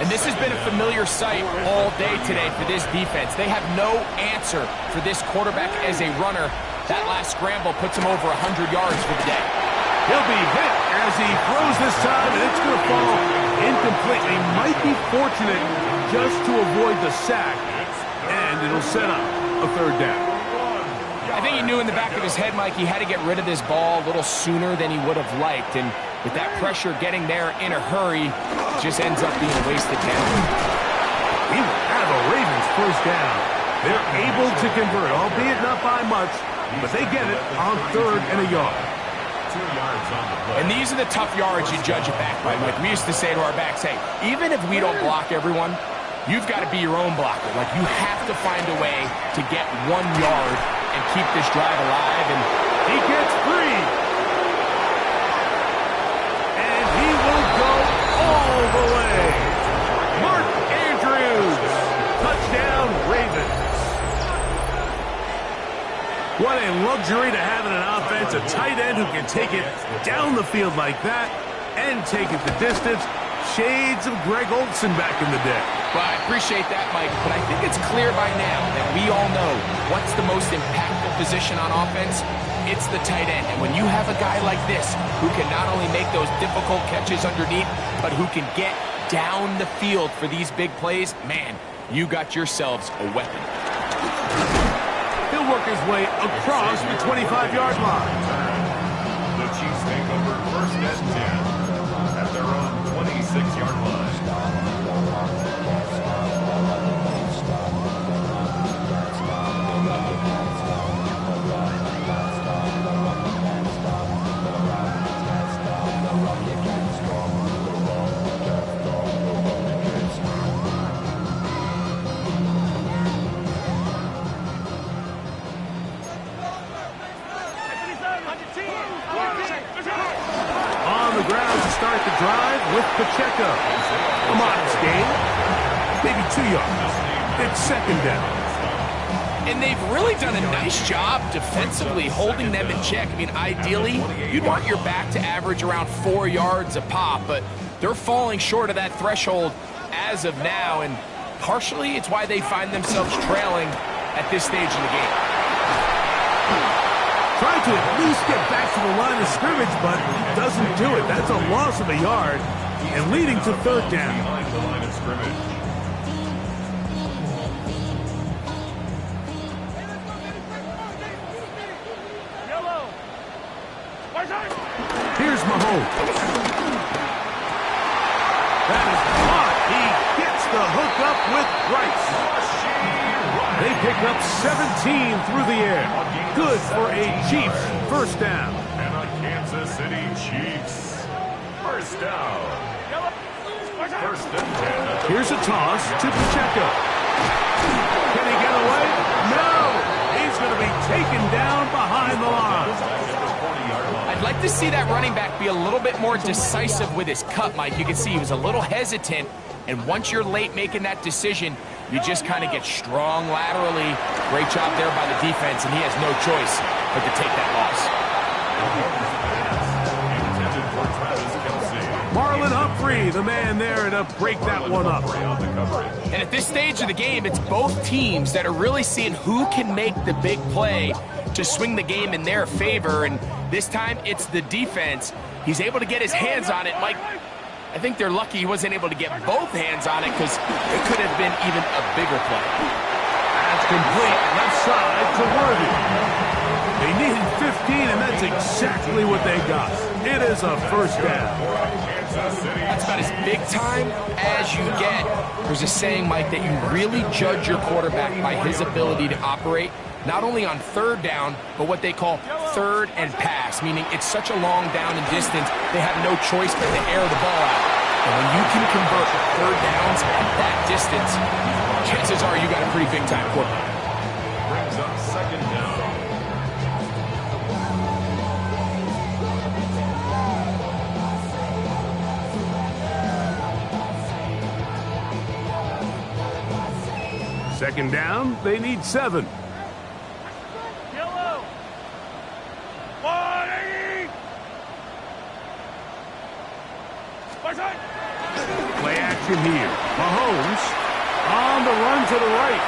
S7: And this has been a familiar sight all day today for this defense. They have no answer for this quarterback as a runner. That last scramble puts him over 100 yards for the day.
S8: He'll be hit as he throws this time, and it's going to fall incomplete. He might be fortunate just to avoid the sack, and it'll set up a third down.
S7: I think he knew in the back of his head, Mike, he had to get rid of this ball a little sooner than he would have liked. And with that pressure getting there in a hurry, it just ends up being a wasted down.
S8: He will have a Ravens first down. They're able to convert, albeit not by much, but they get it on third and a yard.
S9: 2 yards on the play.
S7: And these are the tough yards you judge it back by, Mike. We used to say to our backs, hey, even if we don't block everyone, you've got to be your own blocker. Like, you have to find a way to get 1 yard and keep this drive alive. And
S8: he gets free. And he will go all the way. Mark Andrews. Touchdown, Ravens. What a luxury to have in an offense. A tight end who can take it down the field like that and take it the distance. Shades of Greg Olsen back in the day.
S7: Well, I appreciate that, Mike, but I think it's clear by now that we all know what's the most impactful position on offense. It's the tight end. And when you have a guy like this who can not only make those difficult catches underneath, but who can get down the field for these big plays, man, you got yourselves a weapon.
S8: He'll work his way across the 25-yard line.
S9: The Chiefs take over first and 10 at their own 26-yard line.
S8: It's second down.
S7: And they've really done a nice job defensively holding them in check. I mean, ideally, you'd want your back to average around 4 yards a pop, but they're falling short of that threshold as of now, and partially it's why they find themselves trailing at this stage in the game.
S8: Trying to at least get back to the line of scrimmage, but he doesn't do it. That's a loss of a yard and leading to third down. Here's Mahomes. That is caught. He gets the hook up with Rice. They pick up 17 through the air. Good for a Chiefs first down.
S9: And a Kansas City Chiefs first down. First and 10.
S8: Here's a toss to Pacheco. Can he get away? No! He's going to be taken down behind the line.
S7: I'd like to see that running back be a little bit more decisive with his cut, Mike. You can see he was a little hesitant, and once you're late making that decision, you just kind of get strong laterally. Great job there by the defense, and he has no choice but to take that loss.
S8: Marlon Humphrey, the man there to break that one up.
S7: And at this stage of the game, it's both teams that are really seeing who can make the big play to swing the game in their favor, and this time it's the defense. He's able to get his hands on it. Mike, I think they're lucky he wasn't able to get both hands on it because it could have been even a bigger play.
S8: That's complete left side to Worthy. They needed 15, and that's exactly what they got. It is a first down.
S7: That's about as big time as you get. There's a saying, Mike, that you really judge your quarterback by his ability to operate not only on third down, but what they call third and pass, meaning it's such a long down and distance, they have no choice but to air the ball out. And when you can convert third downs at that distance, chances are you got a pretty big-time quarterback.
S9: Brings up second down.
S8: Second down, they need 7. Play action here. Mahomes on the run to the right.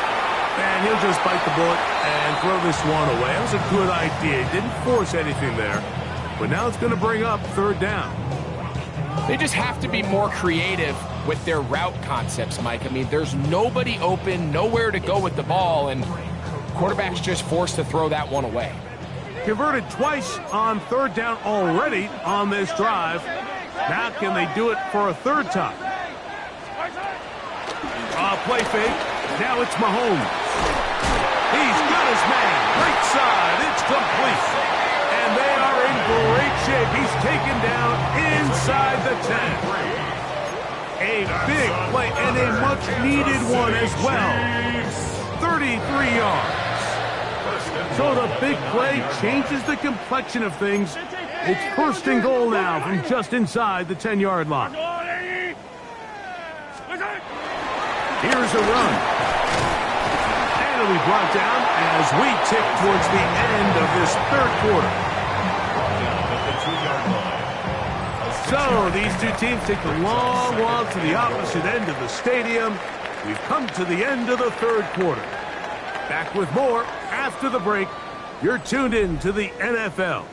S8: And he'll just bite the bullet and throw this one away. That was a good idea. He didn't force anything there. But now it's going to bring up third down.
S7: They just have to be more creative with their route concepts, Mike. I mean, there's nobody open, nowhere to go with the ball, and quarterback's just forced to throw that one away.
S8: Converted twice on third down already on this drive. Now can they do it for a third time? Play fake. Now it's Mahomes. He's got his man. Right side. It's complete. And they are in great shape. He's taken down inside the 10. A big play and a much-needed one as well. 33 yards. So the big play changes the complexion of things. It's first and goal now from just inside the 10-yard line. Here's a run. And it'll be brought down as we tick towards the end of this third quarter. So these two teams take the long walk to the opposite end of the stadium. We've come to the end of the third quarter. Back with more after the break. You're tuned in to the NFL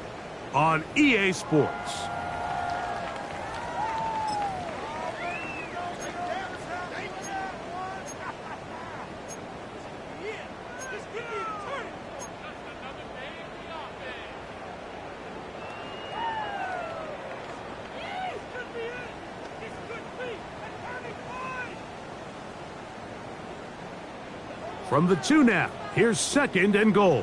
S8: on EA Sports. From the 2 now, here's second and goal.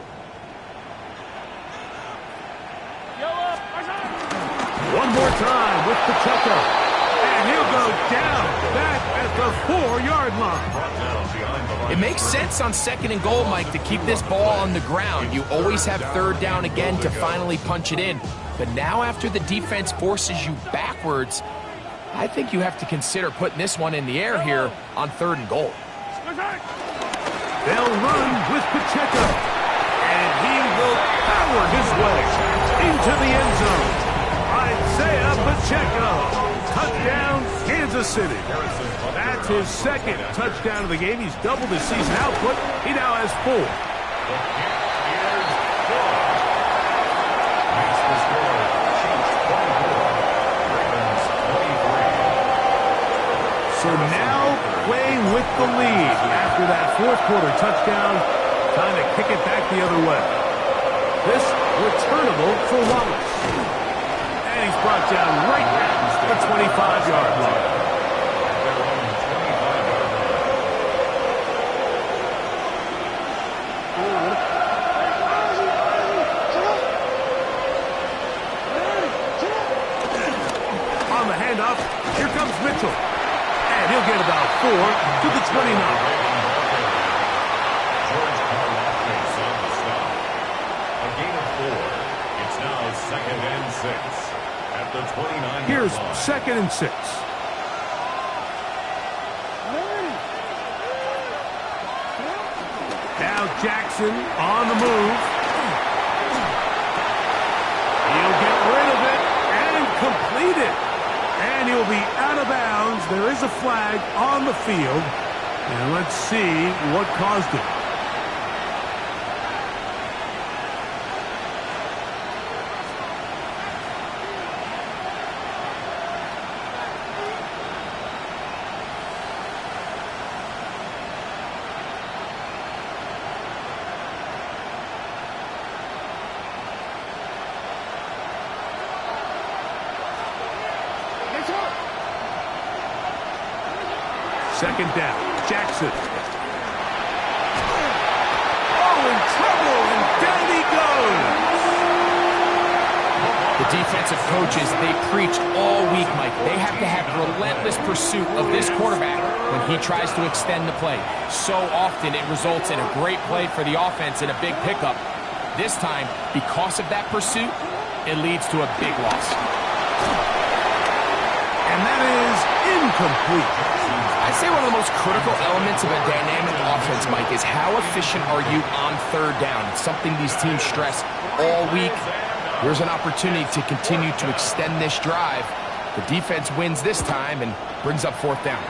S8: One more time with Pacheco. And he'll go down back at the 4-yard line.
S7: It makes sense on second and goal, Mike, to keep this ball on the ground. You always have third down again to finally punch it in. But now after the defense forces you backwards, I think you have to consider putting this one in the air here on third and goal.
S8: They'll run with Pacheco. And he will power his way into the end zone. Isaiah Pacheco. Touchdown, Kansas City. That's his second touchdown of the game. He's doubled his season output. He now has 4. So now playing with the lead after that fourth quarter touchdown. Time to kick it back the other way. This returnable for Wallace. And he's brought down right at the 25-yard line. On the handoff, here comes Mitchell. And he'll get about 4 to the 29.
S9: Second and 6 at the 29.
S8: Here's second and 6. Now Jackson on the move. He'll get rid of it and complete it. And he'll be out of bounds. There is a flag on the field. And let's see what caused it. Second down, Jackson. Oh, in trouble, and down he goes.
S7: The defensive coaches, they preach all week, Mike. They have to have relentless pursuit of this quarterback when he tries to extend the play. So often it results in a great play for the offense and a big pickup. This time, because of that pursuit, it leads to a big loss.
S8: And that is incomplete.
S7: I'd say one of the most critical elements of a dynamic offense, Mike, is how efficient are you on third down. It's something these teams stress all week. Here's an opportunity to continue to extend this drive. The defense wins this time and brings up fourth down.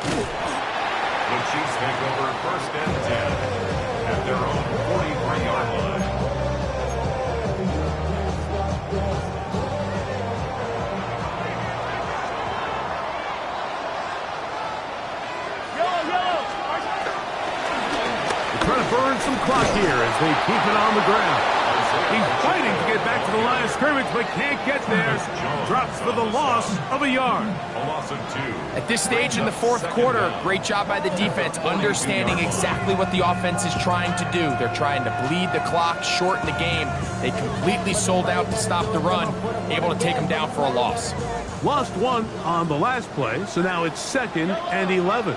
S9: The Chiefs take over first and 10 at their own 43-yard line.
S8: Burn some clock here as they keep it on the ground. He's fighting to get back to the line of scrimmage, but can't get there. Drops for the loss of a yard.
S9: A loss of 2.
S7: At this stage in the fourth quarter, great job by the defense, understanding exactly what the offense is trying to do. They're trying to bleed the clock, shorten the game. They completely sold out to stop the run, able to take them down for a loss.
S8: Lost 1 on the last play, so now it's 2nd and 11.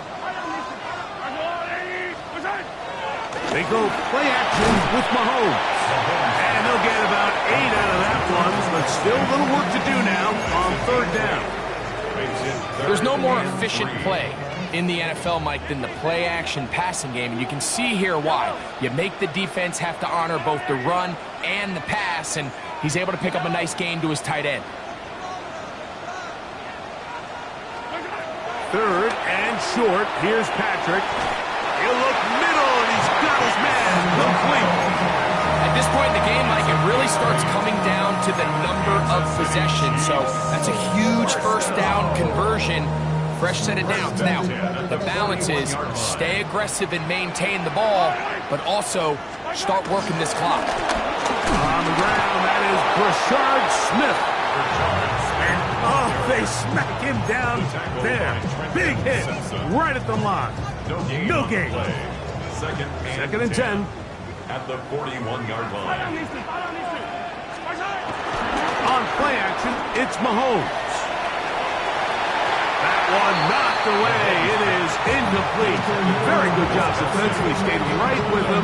S8: They go play action with Mahomes. And they'll get about 8 out of that one, but still a little work to do now on third down.
S7: There's no more efficient play in the NFL, Mike, than the play action passing game. And you can see here why. You make the defense have to honor both the run and the pass, and he's able to pick up a nice gain to his tight end.
S8: Third and short. Here's Patrick. He'll look middle, and he's got his man complete.
S7: At this point in the game, Mike, it really starts coming down to the number of possessions. So that's a huge first down conversion. Fresh set of downs. Now, the balance is stay aggressive and maintain the ball, but also start working this clock.
S8: On the ground, that is Brashard Smith. And, oh, they smack him down there. Big hit right at the line. No gain. Second and 10.
S9: At the 41-yard line.
S8: On play action, it's Mahomes. That one knocked away. It is incomplete. Very good job defensively, skating right with him.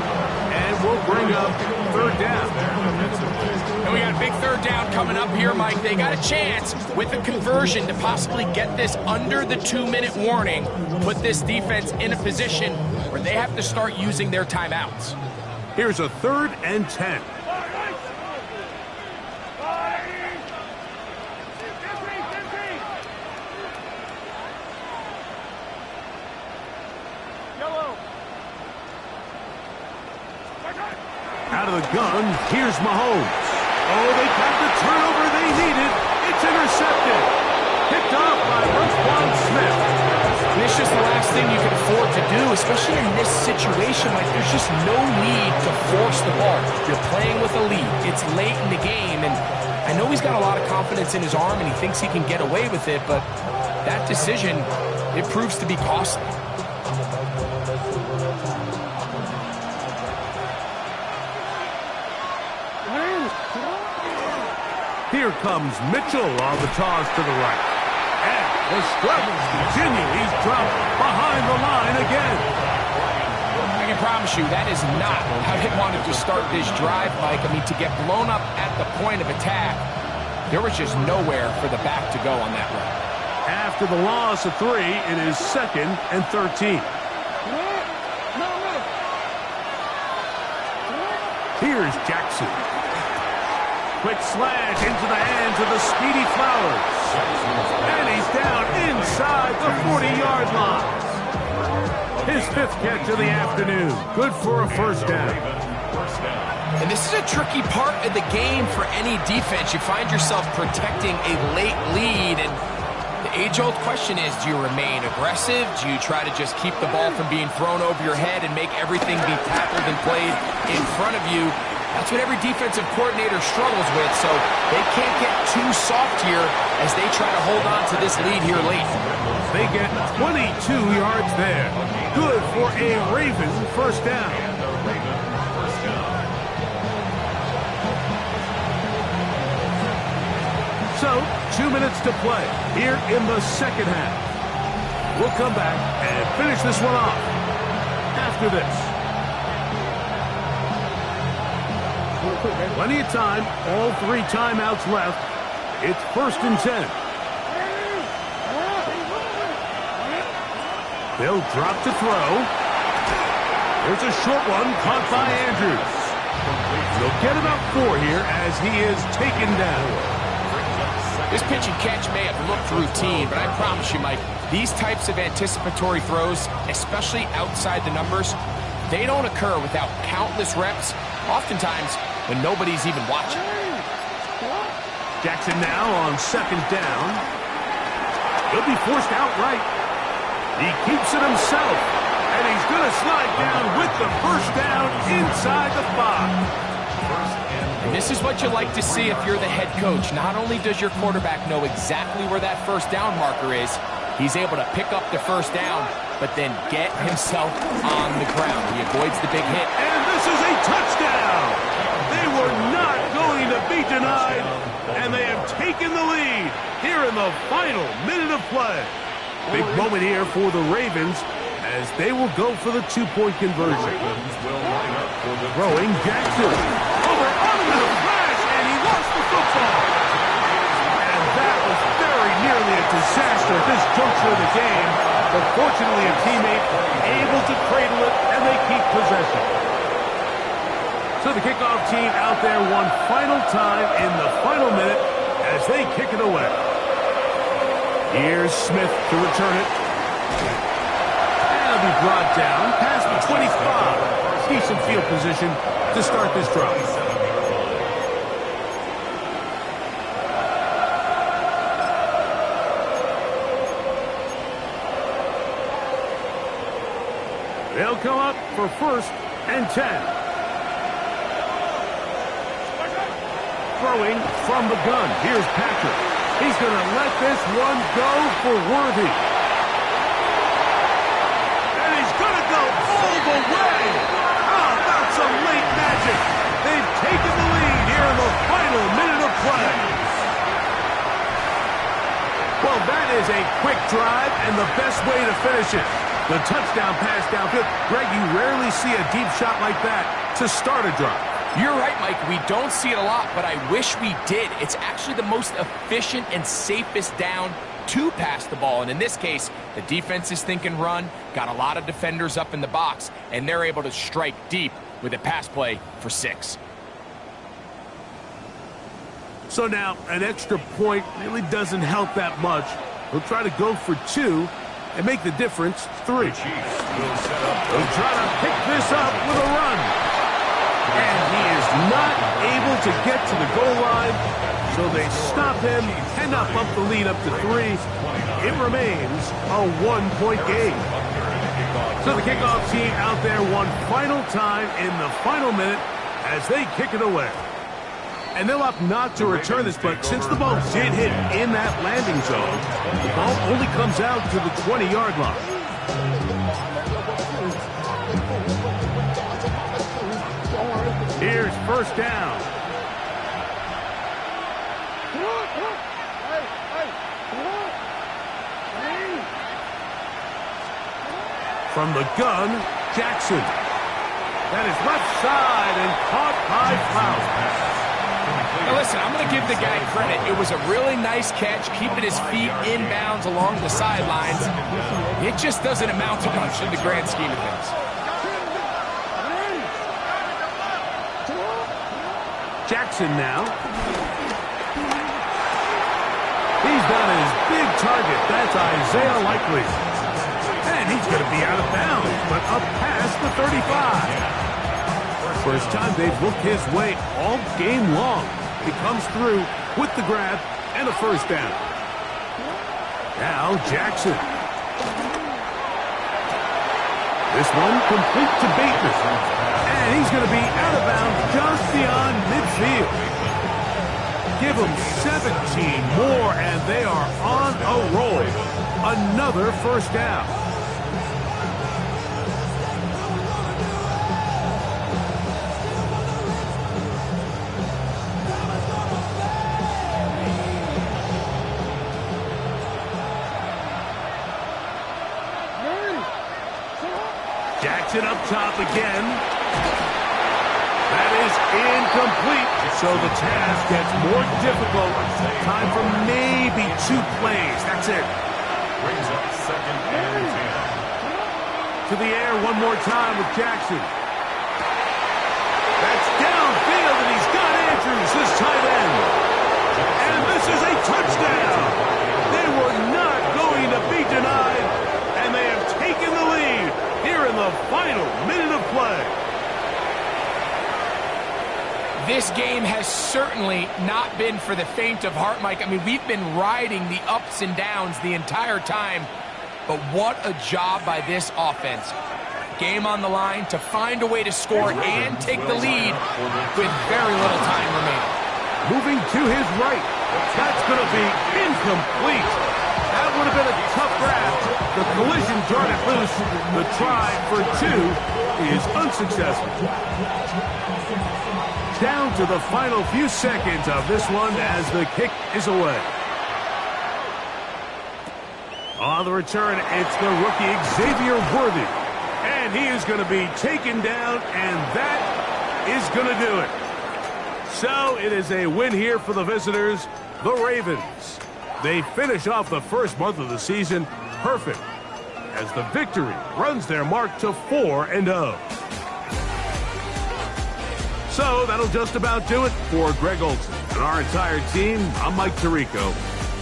S8: And we'll bring up third down.
S7: And we got a big third down coming up here, Mike. They got a chance with a conversion to possibly get this under the 2-minute warning, put this defense in a position where they have to start using their timeouts.
S8: Here's a 3rd and 10. Out of the gun, here's Mahomes. Oh, they got the turnover they needed. It's intercepted. Picked off by Roquan Smith.
S7: And it's just the last thing you can afford to do, especially in this situation. Like, there's just no need to force the ball. You're playing with a lead. It's late in the game, and I know he's got a lot of confidence in his arm, and he thinks he can get away with it, but that decision, it proves to be costly.
S8: Here comes Mitchell on the toss to the right. And the struggles continue. He's dropped behind the line again.
S7: I can promise you that is not how they wanted to start this drive, Mike. I mean, to get blown up at the point of attack, there was just nowhere for the back to go on that run.
S8: After the loss of 3, it is 2nd and 13. Here's Jackson. Quick slash into the hands of the speedy Flowers. And he's down inside the 40-yard line. His 5th catch of the afternoon. Good for a first down.
S7: And this is a tricky part of the game for any defense. You find yourself protecting a late lead, and the age-old question is, do you remain aggressive? Do you try to just keep the ball from being thrown over your head and make everything be tackled and played in front of you? That's what every defensive coordinator struggles with, so they can't get too soft here as they try to hold on to this lead here late.
S8: They get 22 yards there. Good for a Raven first down. So, 2 minutes to play here in the second half. We'll come back and finish this one off after this. Plenty of time, all 3 timeouts left. It's 1st and 10. They'll drop to throw. There's a short one caught by Andrews. They'll get about 4 here as he is taken down.
S7: This pitch and catch may have looked routine, but I promise you, Mike, these types of anticipatory throws, especially outside the numbers, they don't occur without countless reps, oftentimes when nobody's even watching.
S8: Jackson now on 2nd down. He'll be forced outright. He keeps it himself, and he's going to slide down with the first down inside the 5.
S7: And this is what you like to see if you're the head coach. Not only does your quarterback know exactly where that first down marker is, he's able to pick up the first down, but then get himself on the ground. He avoids the big hit.
S8: And this is a touchdown! They were not going to be denied, and they have taken the lead here in the final minute of play. Big moment here for the Ravens as they will go for the 2-point conversion. Throwing Jackson. Over onto the flash, and he lost the football. And that was very nearly a disaster at this juncture of the game. But fortunately, a teammate able to cradle it, and they keep possession. So the kickoff team out there one final time in the final minute as they kick it away. Here's Smith to return it. And it'll be brought down past the 25. Decent field position to start this drive. They'll come up for 1st and 10. Throwing from the gun. Here's Patrick. He's going to let this one go for Worthy. And he's going to go all the way. How about some late magic? They've taken the lead here in the final minute of play. Well, that is a quick drive and the best way to finish it. The touchdown pass downfield. Greg, you rarely see a deep shot like that to start a drive.
S7: You're right, Mike. We don't see it a lot, but I wish we did. It's actually the most efficient and safest down to pass the ball. And in this case, the defense is thinking run, got a lot of defenders up in the box, and they're able to strike deep with a pass play for 6.
S8: So now, an extra point really doesn't help that much. He'll try to go for 2 and make the difference 3. He'll try to pick this up with a run. And he is not able to get to the goal line, so they stop him, cannot bump the lead up to 3. It remains a 1-point game. So the kickoff team out there one final time in the final minute as they kick it away. And they'll opt not to return this, but since the ball did hit in that landing zone, the ball only comes out to the 20-yard line. Here's first down. From the gun, Jackson. That is left side and caught by Flowers.
S7: Now listen, I'm going to give the guy credit. It was a really nice catch, keeping his feet inbounds along the sidelines. It just doesn't amount to much in the grand scheme of things.
S8: Jackson now. He's got his big target. That's Isaiah Likely. And he's going to be out of bounds, but up past the 35. First time they've looked his way all game long. He comes through with the grab and a first down. Now Jackson. This one complete to Bateman. And he's going to be out of bounds just beyond midfield. Give them 17 more, and they are on a roll. Another first down. Jackson up top again. That is incomplete. So the task gets more difficult. Time for maybe 2 plays. That's it.
S9: Brings up second and 10.
S8: To the air one more time with Jackson. That's downfield, and he's got Andrews, his tight end. And this is a touchdown. They were not going to be denied, and they have taken the lead here in the final minute of play.
S7: This game has certainly not been for the faint of heart, Mike. I mean, we've been riding the ups and downs the entire time, but what a job by this offense. Game on the line to find a way to score and take the lead with very little time remaining.
S8: Moving to his right. That's going to be incomplete. That would have been a tough grab. The collision darted loose. The try for 2 is unsuccessful. Down to the final few seconds of this one as the kick is away. On the return, it's the rookie Xavier Worthy. And he is going to be taken down, and that is going to do it. So it is a win here for the visitors, the Ravens. They finish off the first month of the season perfect as the victory runs their mark to 4-0. So that'll just about do it for Greg Olson and our entire team. I'm Mike Tirico.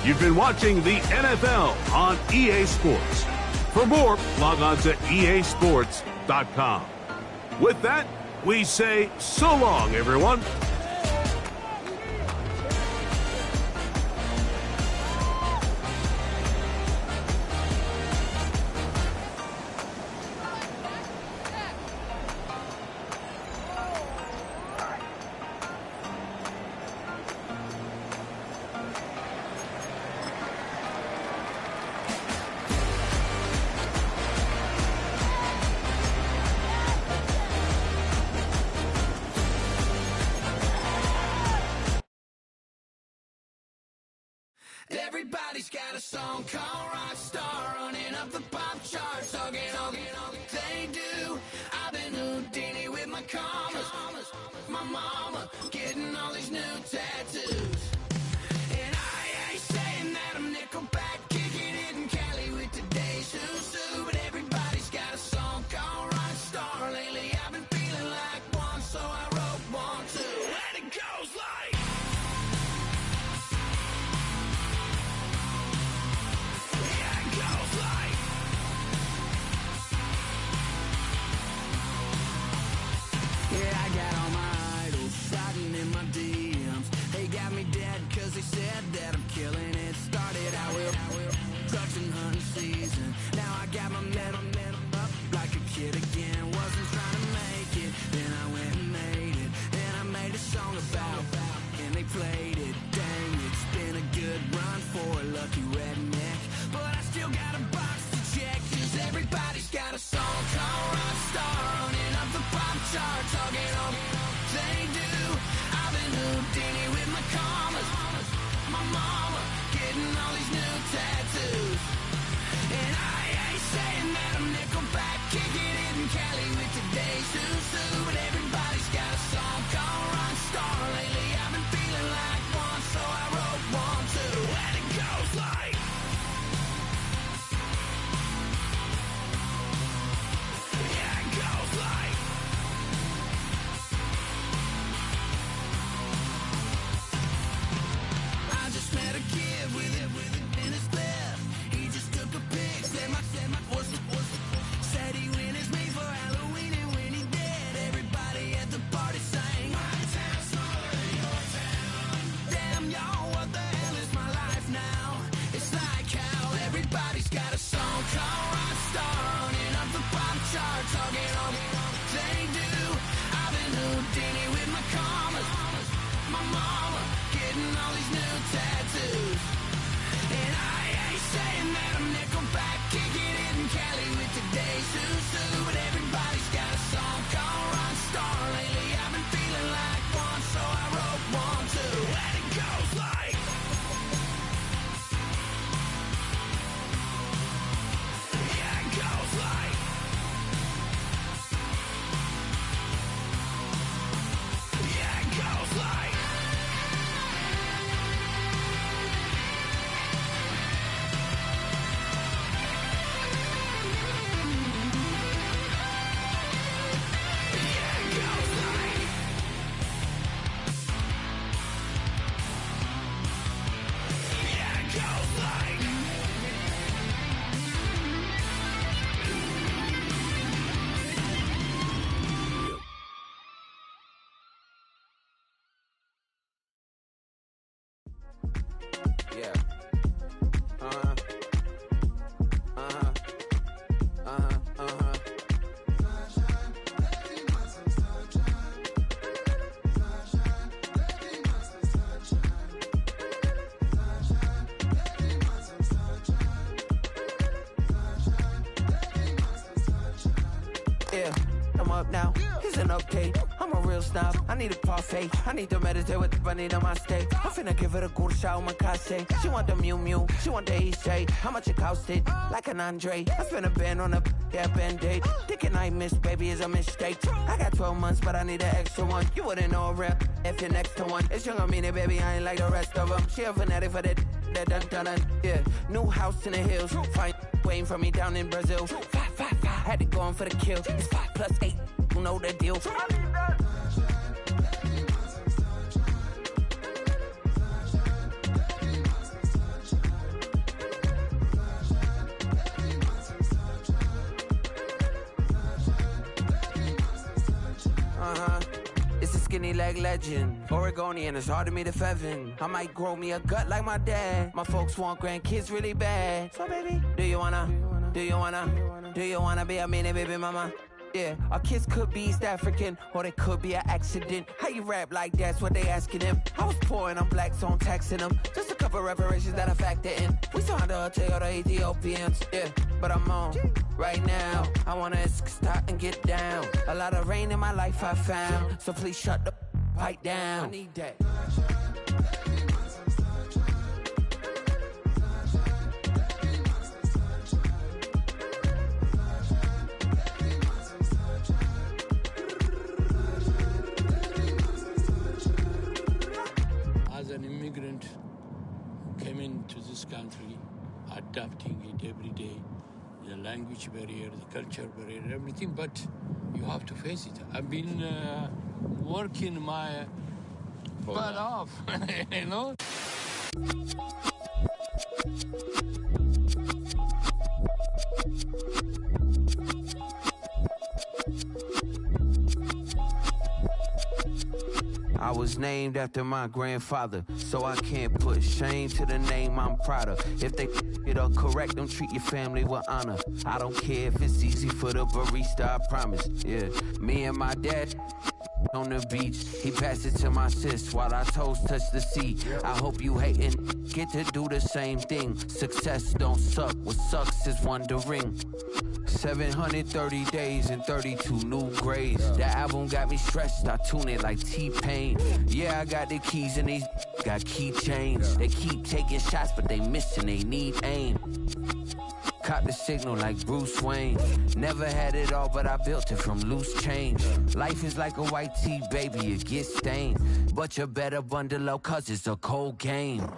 S8: You've been watching the NFL on EA Sports. For more, log on to easports.com. With that, we say so long, everyone.
S1: Everybody's got a song called Rockstar, running up the pop charts, talking all they do. I've been Houdini with my commas. My mom getting all these new tattoos. And I ain't saying that I'm Nickelback, kicking it in Cali with today's who's who, but everybody's got a song called Rockstar. Lately I've been feeling like one, so I wrote one too. And it goes like, yeah, it goes like, yeah, I got all my idols sliding in my DMs. They got me dead cause they said that I'm killing it. Started out with drugs and hunting season. Now I got my metal up like a kid again. Wasn't trying to make it, then I went and made it. Then I made a song about and they played it. Dang, it's been a good run for a lucky redneck, but I still got a box to check, cause everybody's got a song called Rockstar, running up the pop chart, talking on they do. I've been Houdini with my commas, my mama getting all these new tattoos. And I ain't saying that I'm Nickelback, kicking it in Cali with today's who's who, but everybody's got a song called Rockstar. Lately I've been feeling like one, so I wrote one too. And it goes like, yeah, it goes like, I just met a kid with it in his left. He just took a pic, said my said he witnessed me for Halloween, and when he did, everybody at the party sang, my town's smaller than your town. Damn, y'all, what the hell is my life now? It's like how everybody's got a song called Rockstar, running up the pop chart, talking on they do. I've been Houdini with my commas, my mama getting all these new tattoos. And I ain't saying that I'm Nickelback, kicking it in Cali with today's who's who, but everybody's got a song called Rockstar. Lately I've been feeling like one, so I wrote one too. And it goes like, yeah, it goes like, yeah, it goes like, yeah, it goes like, yeah, it goes like, yeah. Yeah, I'm up now. Here's an update. I'm a real snob. I need a parfait. I need to meditate with the bunny on my steak. I'm finna give it a good shot with my case. She want the Mew Mew. She want the EJ. How much it costed? Like an Andre. I spent a band on a band-aid. Thinking I missed, baby, is a mistake. I got 12 months, but I need an extra one. You wouldn't know a rep if you're next to one. It's young, I mean it, baby. I ain't like the rest of them. She a fanatic for that dun. Yeah, new house in the hills. Fine, waiting for me down in Brazil. 5. Had to go on for the kill. It's 5 plus 8. You know the deal. It's a skinny leg legend. Oregonian, it's hard to meet a Fevin. I might grow me a gut like my dad. My folks want grandkids really bad. So baby, do you wanna be a mini baby mama? Yeah, our kids could be East African, or they could be an accident. How you rap like that's what they asking him. I was poor and I'm black, so I'm taxing them. Just a couple reparations that I factor in. We saw the Toyota Ethiopians, yeah, but I'm on right now. I wanna start and get down. A lot of rain in my life I found, so please shut the pipe down. I need that.
S11: adapting it every day. The language barrier, the culture barrier, everything, but you have to face it. I've been working my butt off, you know?
S1: I was named after my grandfather, so I can't put shame to the name I'm proud of. If they it up correct, don't treat your family with honor. I don't care if it's easy for the barista, I promise. Yeah, me and my dad on the beach, he passed it to my sis while our toes touch the sea. I hope you hatin' get to do the same thing. Success don't suck, what sucks is wondering. 730 days and 32 new grades. That album got me stressed, I tune it like T-Pain. Yeah, I got the keys and these got keychains. They keep taking shots, but they missing, they need aim. Caught the signal like Bruce Wayne. Never had it all, but I built it from loose change. Life is like a white tee, baby, it gets stained. But you better bundle up, cause it's a cold game.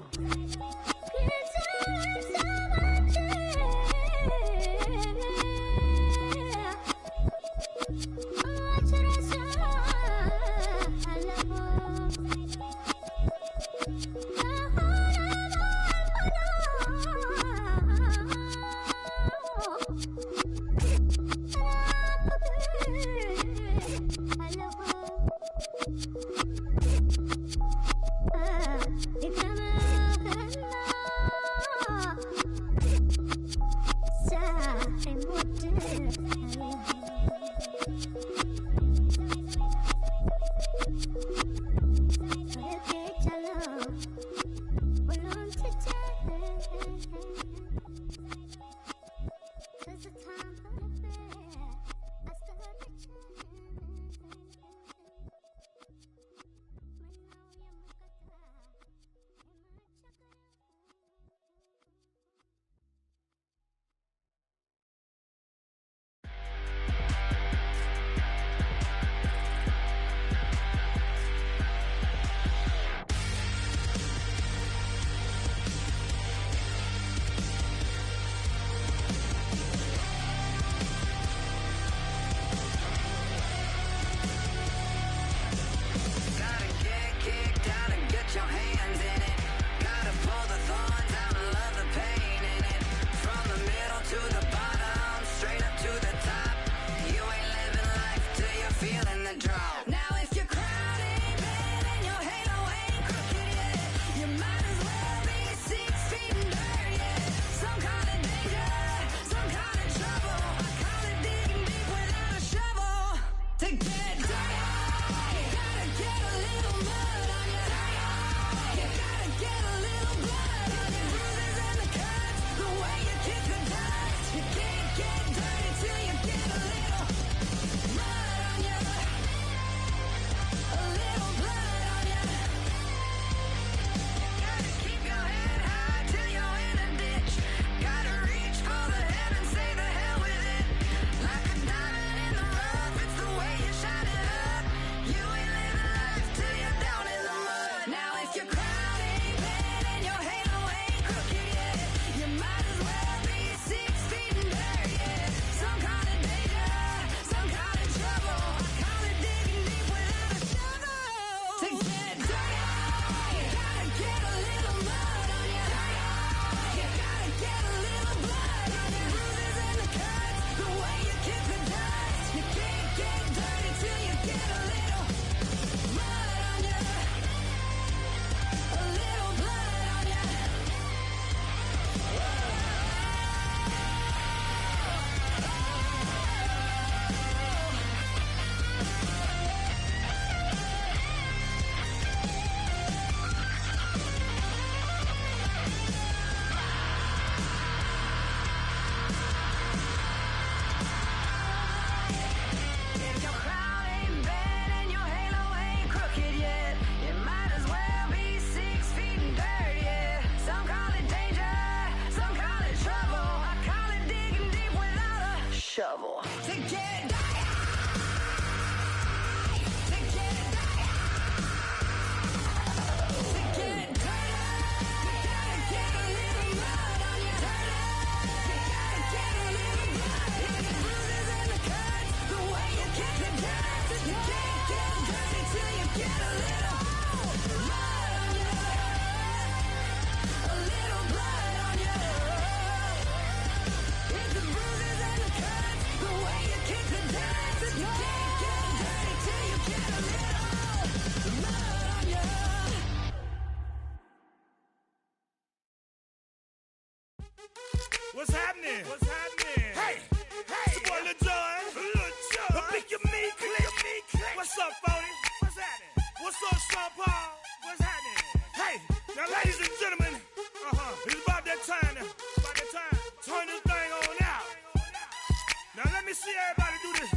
S6: Now let me see everybody do this.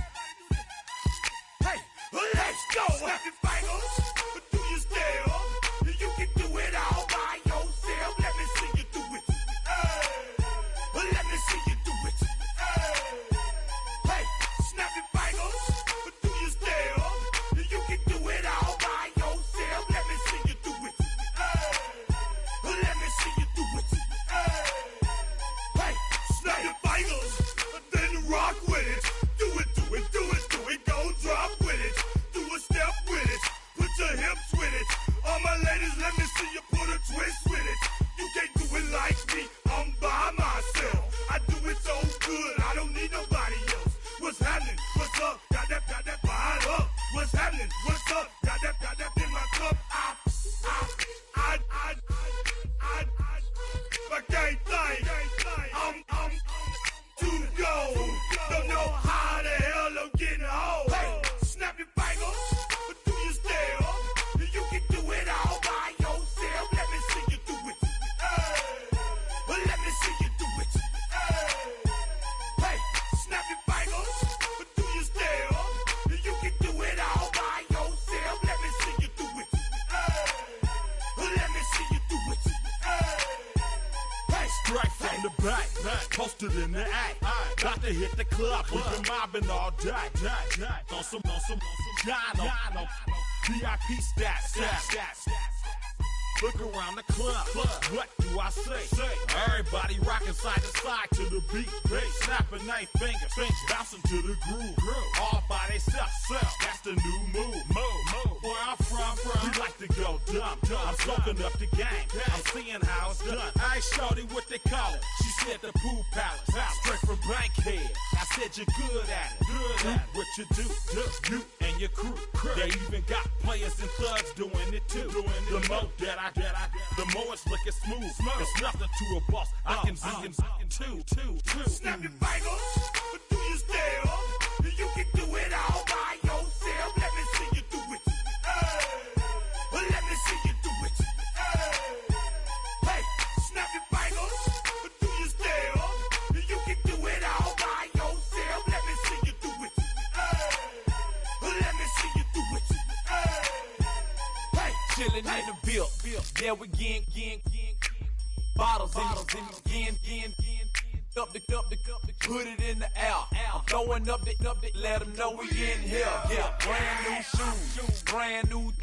S6: Hey, let's go. Snap your fingers, do you still? You can do it all by yourself. Let me see you do it. Let me see you do it. Hey, snap your fingers, do you still? You can do it all by yourself. Let me see you do it. Let me see you do it. Hey, snap your fingers, then rock with it. Do it, do it, do it, do it. Go drop with it. Do a step with it. Put your hips with it. All my ladies, let me see you put a twist with it. You can't do it like me. I'm by myself. I do it so good. I don't need nobody else. What's happening? What's up? Got that fired up. What's happening? What's up? Got that in my cup. I can't think. I'm to go. Don't know how the hell I'm getting home. Hey, snap your fingers, do you still? You can do it all by yourself. Let me see you do it. Let me see you do it. Hey, snap your fingers, do you still? You can do it all by yourself. Let me see you do it. Let me see you do it. Hey,
S12: straight from the back, posted in the act. Got to hit the club, we've been mobbing all day. On some Jono, VIP stats. Look around the club, what do I say? Everybody rocking side to side to the beat. Snapping their fingers, bouncing to the groove. All by themselves, that's the new move. Where I'm from, we like to go dumb. I'm soaking up the game, I'm seeing how it's done. I ain't shorty what they call it. She said the pool palace, straight from Bankhead. I said you're good at it. What you do, you and your crew. They even got players and thugs doing it too. The more that the more it's looking smooth. It's nothing to a boss. I can be in two.
S6: Snap your fingers, do you still? You can do it all by yourself. Let me see you do it. Let me see you do it. Hey, snap your fingers, do you still? You can do it all by yourself. Let me see you do it. Let me see you do it. Hey,
S13: chillin' in the bill. Yeah, we again. Bottles in again. Up the put it in the air. I'm throwing up the, let them know we in here. Yeah, brand new shoes, brand new.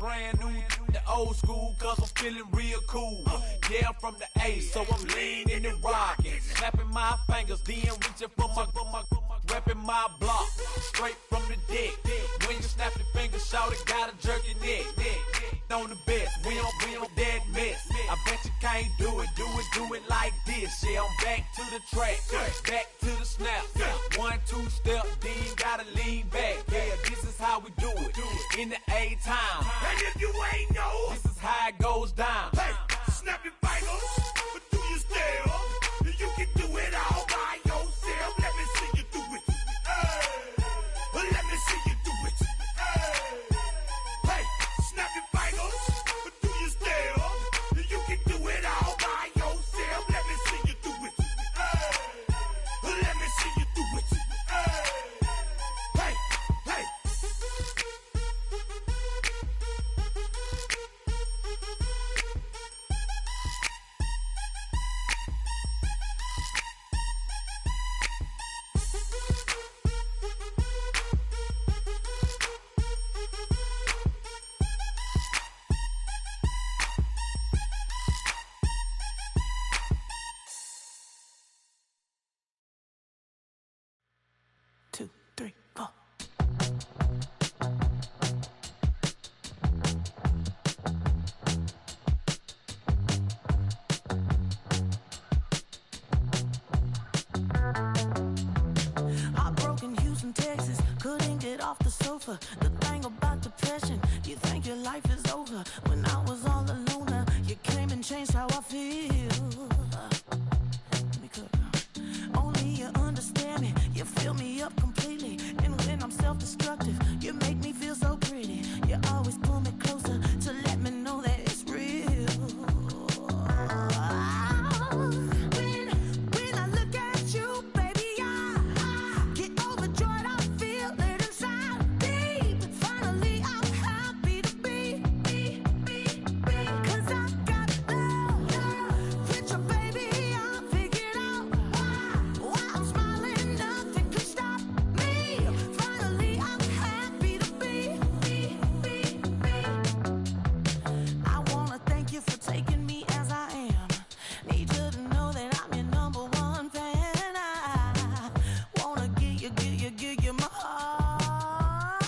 S13: The old school, cause I'm feeling real cool. Yeah, I'm from the A, so I'm leaning and rocking. Snapping my fingers, then reaching for my repping my block. Straight from the deck. When you snap your fingers, shout it, gotta jerk your neck. On the best, we don't that mess. I bet you can't do it like this. Yeah, I'm back to the track, back to the snap. 1, 2 step, then gotta lean back. Yeah, this is how we do it in the A-time.
S6: And if you ain't know,
S13: this is how it goes down.
S6: Hey, snap your fingers, do you still? You can do it all by yourself. Let me see you do it. Let me see you do it. Hey, snap your fingers, do you still? You can do it all by yourself. Let me see you do it. Let me see you do it. Hey.
S14: sofa. The thing about depression, you think your life is over. When I was all alone, you came and changed how I feel. Only you understand me, you fill me up completely. And when I'm self-destructive, you make me feel so pretty. You always pull me closer to let me know that it's real. When I look at you, baby, I get you my heart.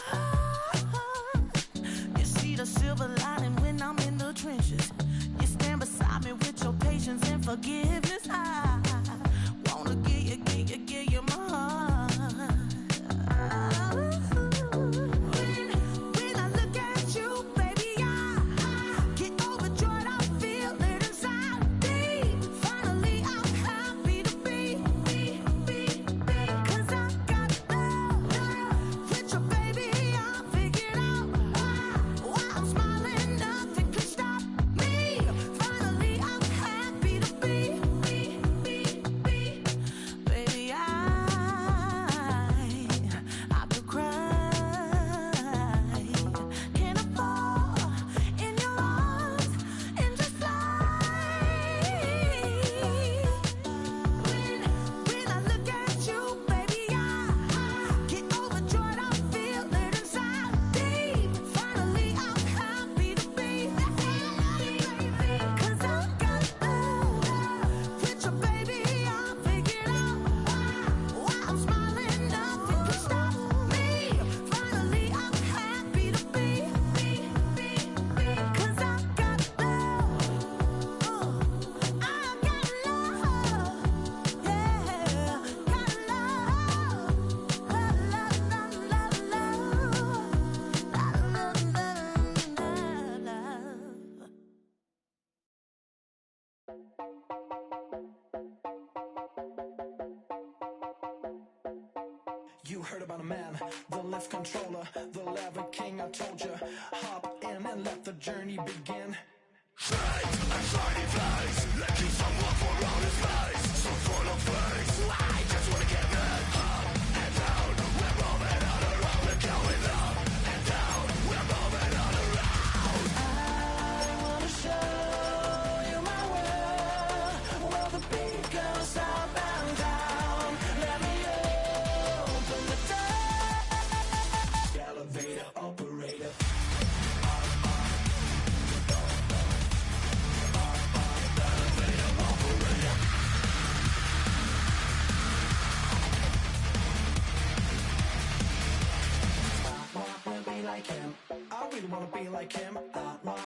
S14: You see the silver lining when I'm in the trenches. You stand beside me with your patience and forgiveness. I wanna give you my heart. When I look at you, baby, I get overjoyed. I feel it inside me. Finally, I'm happy to be. 'Cause I got love with your baby. I figured out why I'm smiling. Nothing can stop me. Finally, I'm happy to be. Baby, I could cry. Can I fall in your arms and just fly? When I look at you, baby, I get overjoyed. I feel it inside me. Finally, I'm happy to be. 'Cause I got love with your baby. I figured out why I'm smiling. Nothing can stop me. Finally, I'm happy to be. 'Cause I got love. I got love. Yeah, got love.
S15: You heard about a man, the lift controller, the lever king. I told you, hop in and let the journey begin. I wanna show you my world, where the beat goes up and down. Let me open the door. Elevator operator. I wanna be like him. I really wanna be like him. I want